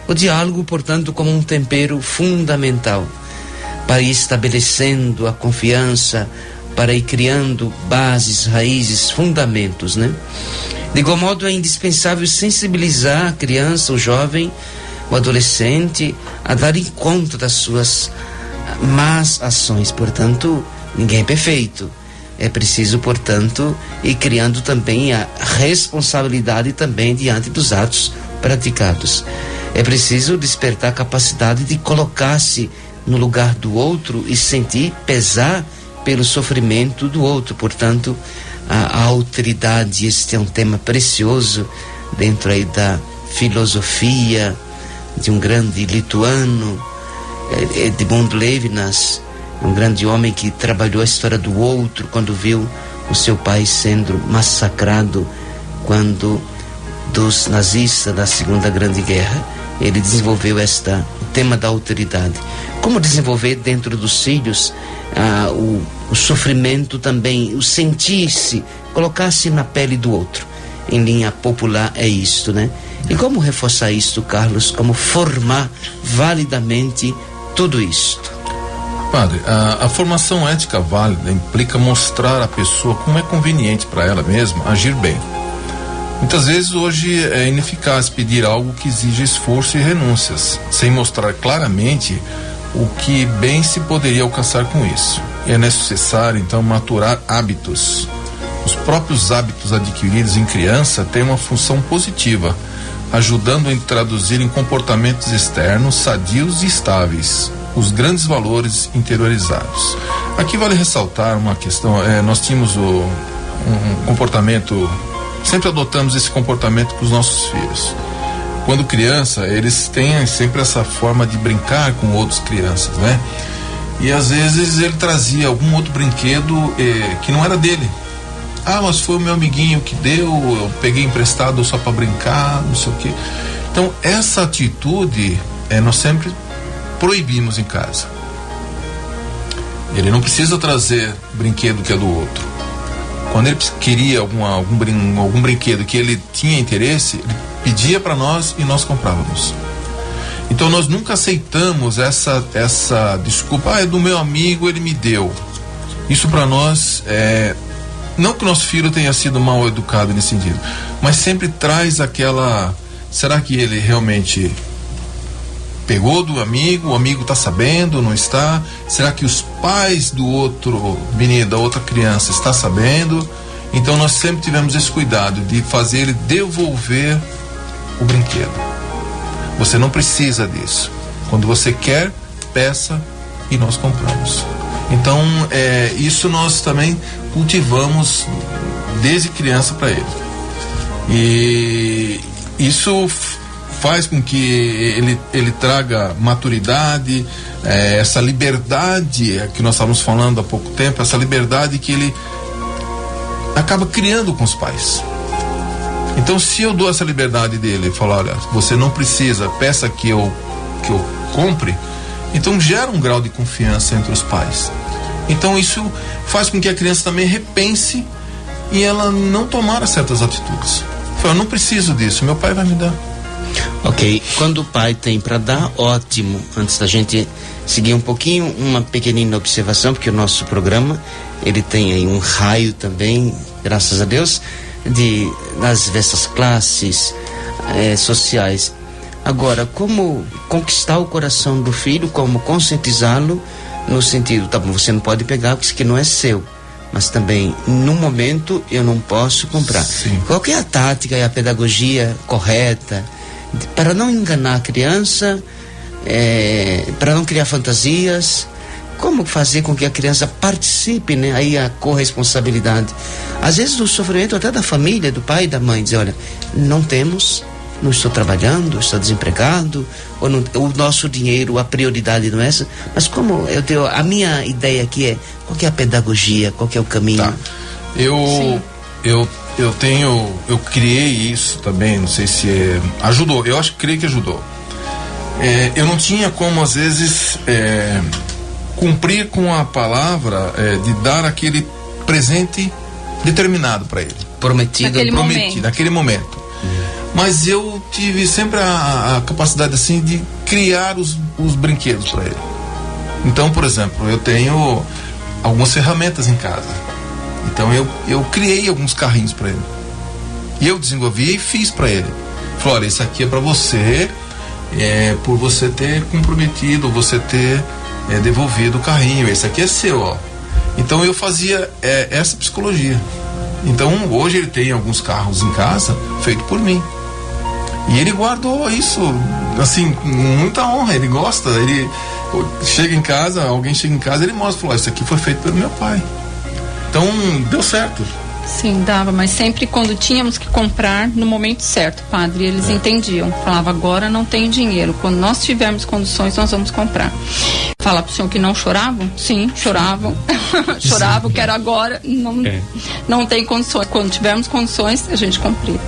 o diálogo, portanto, como um tempero fundamental para ir estabelecendo a confiança, para ir criando bases, raízes, fundamentos, né? De igual modo, é indispensável sensibilizar a criança, o jovem, o adolescente, a dar conta das suas más ações. Portanto, ninguém é perfeito. É preciso, portanto, ir criando também a responsabilidade também diante dos atos praticados. É preciso despertar a capacidade de colocar-se no lugar do outro e sentir pesar pelo sofrimento do outro. Portanto, a alteridade, este é um tema precioso dentro aí da filosofia de um grande lituano, Edmund Levinas, um grande homem que trabalhou a história do outro quando viu o seu pai sendo massacrado quando dos nazistas da Segunda Grande Guerra. Ele desenvolveu o tema da alteridade. Como desenvolver dentro dos filhos o sofrimento também, o sentir-se, colocar-se na pele do outro. Em linha popular é isto, né? E como reforçar isto, Carlos? Como formar validamente tudo isto? Padre, a formação ética válida implica mostrar à pessoa como é conveniente para ela mesma agir bem. Muitas vezes hoje é ineficaz pedir algo que exige esforço e renúncias, sem mostrar claramente o que bem se poderia alcançar com isso. E é necessário, então, maturar hábitos. Os próprios hábitos adquiridos em criança têm uma função positiva, ajudando a traduzir em comportamentos externos sadios e estáveis os grandes valores interiorizados. Aqui vale ressaltar uma questão, nós tínhamos um comportamento, sempre adotamos esse comportamento com os nossos filhos. Quando criança, eles têm sempre essa forma de brincar com outras crianças, né? E às vezes ele trazia algum outro brinquedo que não era dele. Ah, mas foi o meu amiguinho que deu, eu peguei emprestado só para brincar, não sei o quê. Então, essa atitude, nós sempre proibimos em casa. Ele não precisa trazer brinquedo que é do outro. Quando ele queria algum brinquedo que ele tinha interesse, ele pedia para nós e nós comprávamos. Então nós nunca aceitamos essa desculpa, é do meu amigo, ele me deu. Isso para nós não que o nosso filho tenha sido mal educado nesse sentido, mas sempre traz aquela, será que ele realmente pegou do amigo, o amigo está sabendo, não está? Será que os pais do outro menino, da outra criança, está sabendo? Então nós sempre tivemos esse cuidado de fazer ele devolver o brinquedo. Você não precisa disso. Quando você quer, peça e nós compramos. Então isso nós também cultivamos desde criança para ele. E isso faz com que ele traga maturidade, essa liberdade que nós estávamos falando há pouco tempo, essa liberdade que ele acaba criando com os pais. Então, se eu dou essa liberdade dele, falar, olha, você não precisa, peça que eu compre, então gera um grau de confiança entre os pais. Então isso faz com que a criança também repense e ela não tomar certas atitudes. Fala, eu não preciso disso, meu pai vai me dar. Ok, quando o pai tem para dar, ótimo. Antes da gente seguir um pouquinho, uma pequenina observação, porque o nosso programa, ele tem aí um raio também, graças a Deus, das diversas classes sociais. Agora, como conquistar o coração do filho, como conscientizá-lo no sentido, tá bom, você não pode pegar porque isso aqui não é seu, mas também, no momento, eu não posso comprar. Sim. Qual que é a tática e a pedagogia correta para não enganar a criança, para não criar fantasias? Como fazer com que a criança participe, né? Aí a corresponsabilidade. Às vezes o sofrimento até da família, do pai e da mãe, dizer, olha, não estou trabalhando, estou desempregado, ou não, o nosso dinheiro, a prioridade não é essa. Mas como a minha ideia aqui qual que é a pedagogia, qual que é o caminho? Tá. Eu criei isso também, não sei se ajudou, creio que ajudou. Eu não tinha como, às vezes, cumprir com a palavra de dar aquele presente determinado para ele. Prometido naquele momento. Mas eu tive sempre a capacidade assim de criar os brinquedos para ele. Então, por exemplo, eu tenho algumas ferramentas em casa. Então eu criei alguns carrinhos para ele. E eu desenvolvi e fiz para ele. Falei, olha, isso aqui é para você, por você ter comprometido, você ter devolvido o carrinho. Esse aqui é seu, ó. Então eu fazia essa psicologia. Então hoje ele tem alguns carros em casa feito por mim. E ele guardou isso, assim, com muita honra. Ele gosta, ele chega em casa, alguém chega em casa, ele mostra, falou, isso aqui foi feito pelo meu pai. Então deu certo. Sim, dava, mas sempre quando tínhamos que comprar no momento certo, padre, eles entendiam. Falava, agora não tenho dinheiro, quando nós tivermos condições nós vamos comprar. Falar pro senhor que não choravam? Sim, choravam. Choravam, quero agora, não tem condições. Quando tivermos condições, a gente cumprir.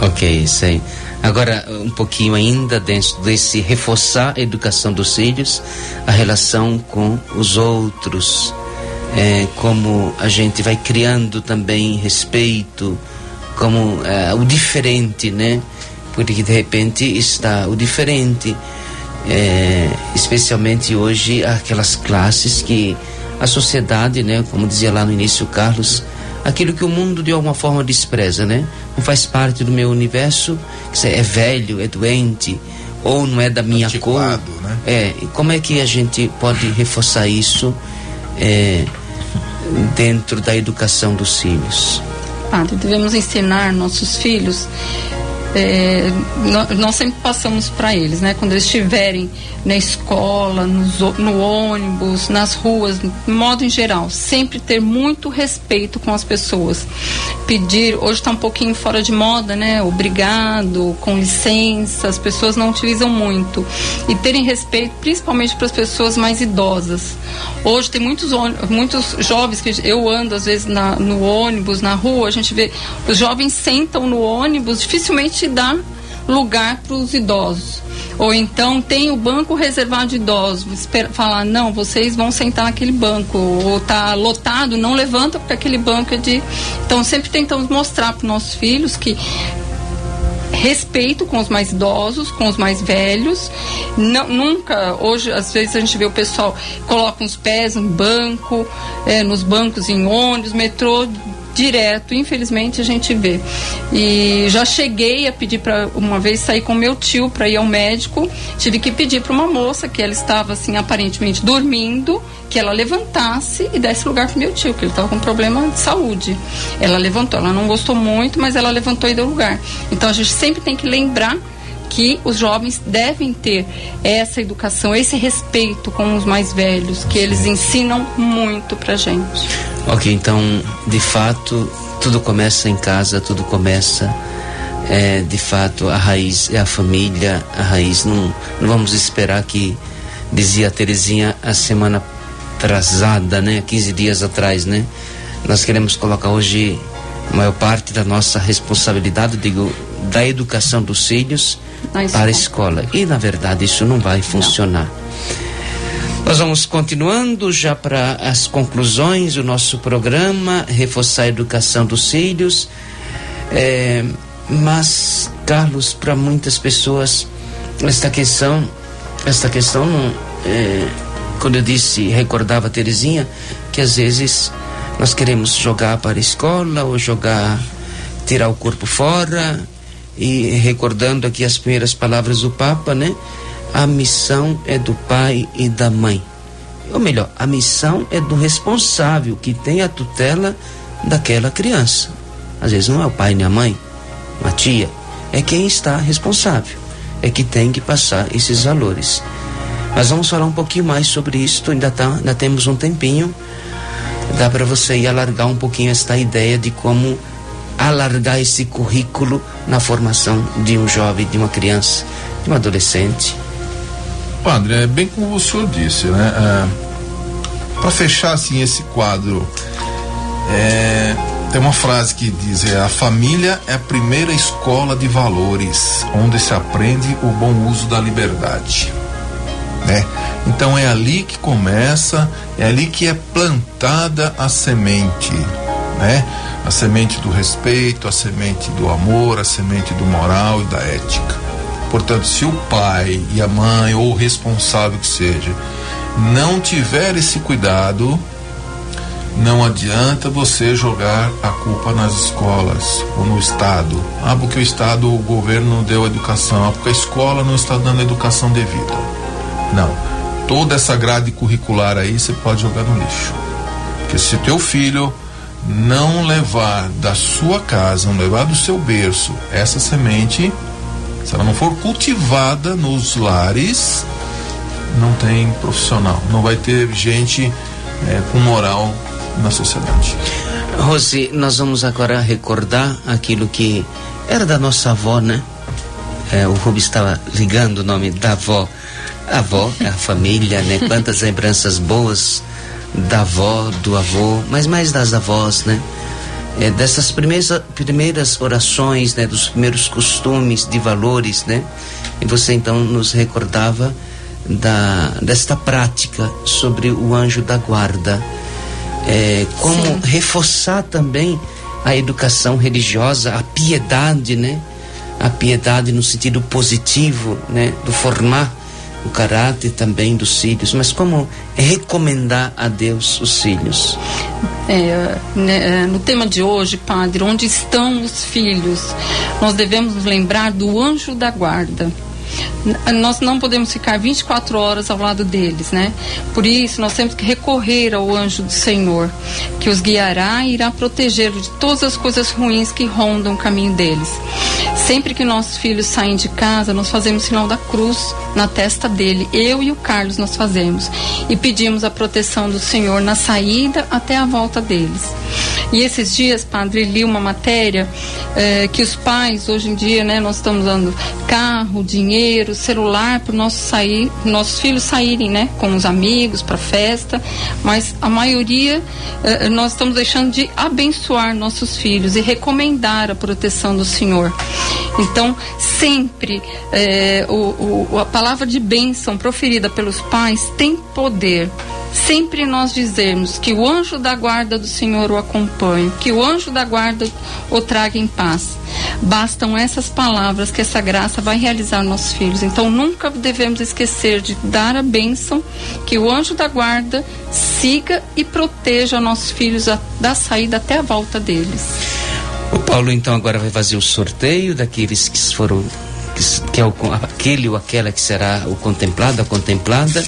Ok, isso aí. Agora, um pouquinho ainda dentro desse reforçar a educação dos filhos, a relação com os outros, como a gente vai criando também respeito, como o diferente, né? Porque de repente está o diferente. especialmente hoje aquelas classes que a sociedade, né, como dizia lá no início o Carlos, aquilo que o mundo de alguma forma despreza, né? Não faz parte do meu universo, é velho, é doente, ou não é da minha antiquado, cor. Né? E como é que a gente pode reforçar isso dentro da educação dos filhos? Padre, devemos ensinar nossos filhos. Nós sempre passamos para eles, né? Quando eles estiverem na escola, no ônibus, nas ruas, de modo em geral, sempre ter muito respeito com as pessoas. Pedir, hoje está um pouquinho fora de moda, né? Obrigado, com licença, as pessoas não utilizam muito. E terem respeito, principalmente para as pessoas mais idosas. Hoje tem muitos jovens que eu ando, às vezes, no ônibus, na rua, a gente vê, os jovens sentam no ônibus, dificilmente dá lugar para os idosos. Ou então tem o banco reservado de idosos, falar, não, vocês vão sentar naquele banco, ou tá lotado, não levanta porque aquele banco é de... Então sempre tentamos mostrar para os nossos filhos que respeito com os mais idosos, com os mais velhos. Nunca, hoje às vezes a gente vê o pessoal coloca os pés no banco, nos bancos em ônibus, metrô, direto, infelizmente a gente vê. E já cheguei a pedir para uma vez sair com meu tio para ir ao médico, tive que pedir para uma moça que ela estava assim aparentemente dormindo, que ela levantasse e desse lugar para meu tio, que ele estava com problema de saúde. Ela levantou, ela não gostou muito, mas ela levantou e deu lugar. Então a gente sempre tem que lembrar que os jovens devem ter essa educação, esse respeito com os mais velhos, que eles ensinam muito pra gente. Ok, então, de fato, tudo começa em casa, tudo começa, de fato, a raiz é a família, a raiz, não vamos esperar que, dizia a Terezinha a semana atrasada, né, 15 dias atrás, né, nós queremos colocar hoje a maior parte da nossa responsabilidade, digo, da educação dos filhos para a escola. E, na verdade, isso não vai funcionar. Nós vamos continuando já para as conclusões do nosso programa, reforçar a educação dos filhos. Mas, Carlos, para muitas pessoas, esta questão não, quando eu disse, recordava a Terezinha, que às vezes nós queremos jogar para a escola ou tirar o corpo fora. E recordando aqui as primeiras palavras do Papa, né? A missão é do pai e da mãe. Ou melhor, a missão é do responsável que tem a tutela daquela criança. Às vezes não é o pai nem a mãe, a tia, é quem está responsável, é que tem que passar esses valores. Mas vamos falar um pouquinho mais sobre isso, ainda temos um tempinho, dá para você ir alargar um pouquinho esta ideia de como alargar esse currículo na formação de um jovem, de uma criança, de um adolescente. Padre, é bem como o senhor disse, né? Para fechar assim esse quadro, tem uma frase que diz: a família é a primeira escola de valores, onde se aprende o bom uso da liberdade, né? Então é ali que começa, é ali que é plantada a semente, né? A semente do respeito, a semente do amor, a semente do moral e da ética. Portanto, se o pai e a mãe, ou o responsável que seja, não tiver esse cuidado, não adianta você jogar a culpa nas escolas ou no Estado. Porque o Estado, o governo não deu educação, porque a escola não está dando educação devida. Não. Toda essa grade curricular aí você pode jogar no lixo. Porque se teu filho não levar da sua casa, não levar do seu berço essa semente, se ela não for cultivada nos lares, não tem profissional, não vai ter gente com moral na sociedade. Rose, nós vamos agora recordar aquilo que era da nossa avó, né? O Rubens estava ligando o nome da avó. A avó é a família, né? Quantas lembranças boas da avó, do avô, mas mais das avós, né? Dessas primeiras orações, né? Dos primeiros costumes, de valores, né? E você então nos recordava desta prática sobre o anjo da guarda. Como Sim. reforçar também a educação religiosa, a piedade, né? A piedade no sentido positivo, né? Do formar o caráter também dos filhos, mas como recomendar a Deus os filhos? No tema de hoje, Padre, onde estão os filhos? Nós devemos nos lembrar do anjo da guarda. Nós não podemos ficar 24 horas ao lado deles, né? Por isso, nós temos que recorrer ao anjo do Senhor, que os guiará e irá protegê-los de todas as coisas ruins que rondam o caminho deles. Sempre que nossos filhos saem de casa, nós fazemos o sinal da cruz na testa dele. Eu e o Carlos nós fazemos. E pedimos a proteção do Senhor na saída até a volta deles. E esses dias, Padre, li uma matéria que os pais, hoje em dia, né, nós estamos dando carro, dinheiro, celular para nossos filhos saírem, né, com os amigos para festa, mas a maioria nós estamos deixando de abençoar nossos filhos e recomendar a proteção do Senhor. Então, sempre a palavra de bênção proferida pelos pais tem poder. Sempre nós dizemos que o anjo da guarda do Senhor o acompanhe, que o anjo da guarda o traga em paz. Bastam essas palavras que essa graça vai realizar nossos filhos. Então nunca devemos esquecer de dar a bênção, que o anjo da guarda siga e proteja nossos filhos da saída até a volta deles. O Paulo então agora vai fazer o sorteio daqueles que foram, que é aquele ou aquela que será o contemplado, a contemplada,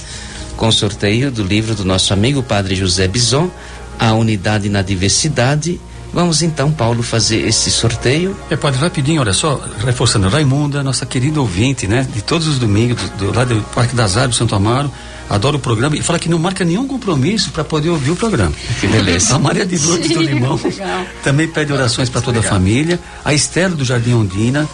com o sorteio do livro do nosso amigo Padre José Bison, A Unidade na Diversidade. Vamos então, Paulo, fazer esse sorteio. Padre, rapidinho, olha só, reforçando, Raimunda, nossa querida ouvinte, né, de todos os domingos, lá do Parque das Árvores, Santo Amaro, adora o programa e fala que não marca nenhum compromisso para poder ouvir o programa. Que beleza. A Maria de Lourdes do Limão também pede orações para toda a família. A Estela do Jardim Ondina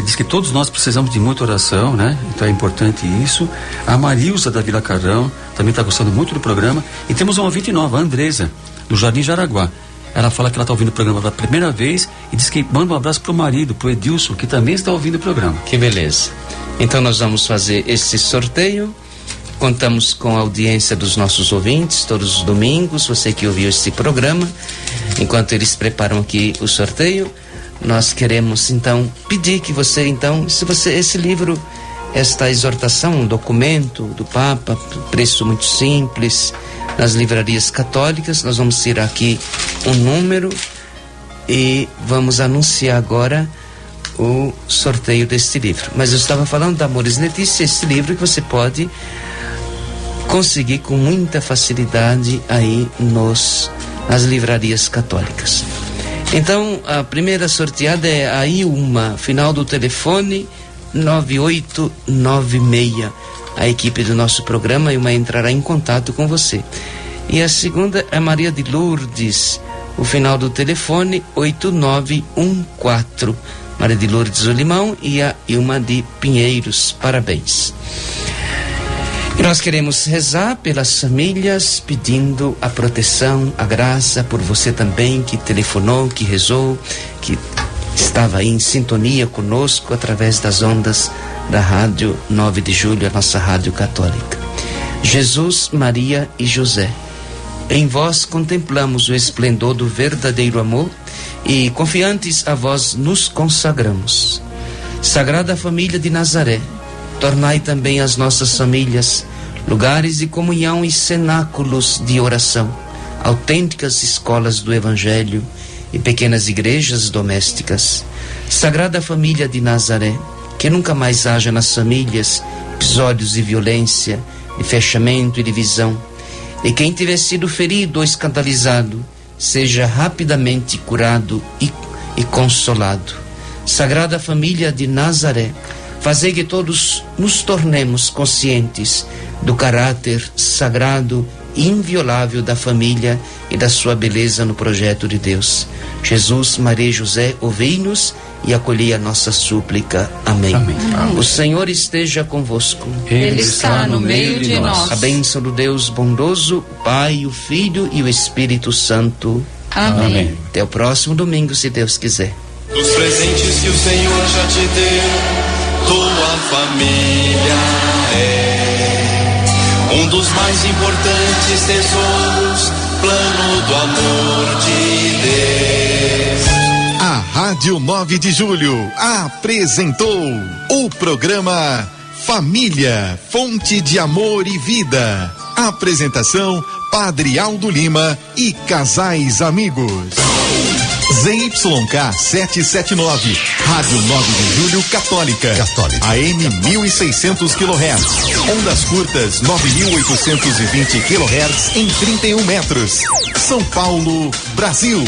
diz que todos nós precisamos de muita oração, né? Então é importante isso. A Marilza da Vila Carrão também está gostando muito do programa. E temos uma ouvinte nova, a Andresa, do Jardim Jaraguá. Ela fala que ela está ouvindo o programa pela primeira vez e diz que manda um abraço pro marido, pro Edilson, que também está ouvindo o programa. Que beleza. Então nós vamos fazer esse sorteio. Contamos com a audiência dos nossos ouvintes todos os domingos, você que ouviu esse programa. Enquanto eles preparam aqui o sorteio, nós queremos então pedir que você então, esse livro, esta exortação, um documento do Papa, preço muito simples, nas livrarias católicas, nós vamos tirar aqui um número e vamos anunciar agora o sorteio deste livro. Mas eu estava falando da Amores Letícia, esse livro que você pode conseguir com muita facilidade aí nas livrarias católicas. Então, a primeira sorteada é a Ilma, final do telefone 9896. A equipe do nosso programa, Ilma, entrará em contato com você. E a segunda é Maria de Lourdes, o final do telefone 8914. Maria de Lourdes do Limão e a Ilma de Pinheiros. Parabéns. E nós queremos rezar pelas famílias, pedindo a proteção, a graça, por você também que telefonou, que rezou, que estava aí em sintonia conosco através das ondas da Rádio 9 de Julho, a nossa rádio católica. Jesus, Maria e José, em vós contemplamos o esplendor do verdadeiro amor e, confiantes a vós, nos consagramos. Sagrada Família de Nazaré, tornai também as nossas famílias lugares de comunhão e cenáculos de oração, autênticas escolas do Evangelho e pequenas igrejas domésticas. Sagrada Família de Nazaré, que nunca mais haja nas famílias episódios de violência, de fechamento e divisão, e quem tiver sido ferido ou escandalizado seja rapidamente curado e consolado. Sagrada Família de Nazaré, fazei que todos nos tornemos conscientes do caráter sagrado e inviolável da família e da sua beleza no projeto de Deus. Jesus, Maria e José, ouvei-nos e acolhei a nossa súplica. Amém. Amém. O Senhor esteja convosco. Ele está no meio de nós. A bênção do Deus bondoso, o Pai, o Filho e o Espírito Santo. Amém. Até o próximo domingo, se Deus quiser. Dos presentes que o Senhor já te deu, tua família é um dos mais importantes tesouros, plano do amor de Deus. A Rádio 9 de Julho apresentou o programa Família, fonte de amor e vida. Apresentação, Padre Aldo Lima e casais amigos. ZYK 779, Rádio 9 de Julho Católica. AM 1600 kHz. Ondas curtas 9.820 kHz em 31 metros. São Paulo, Brasil.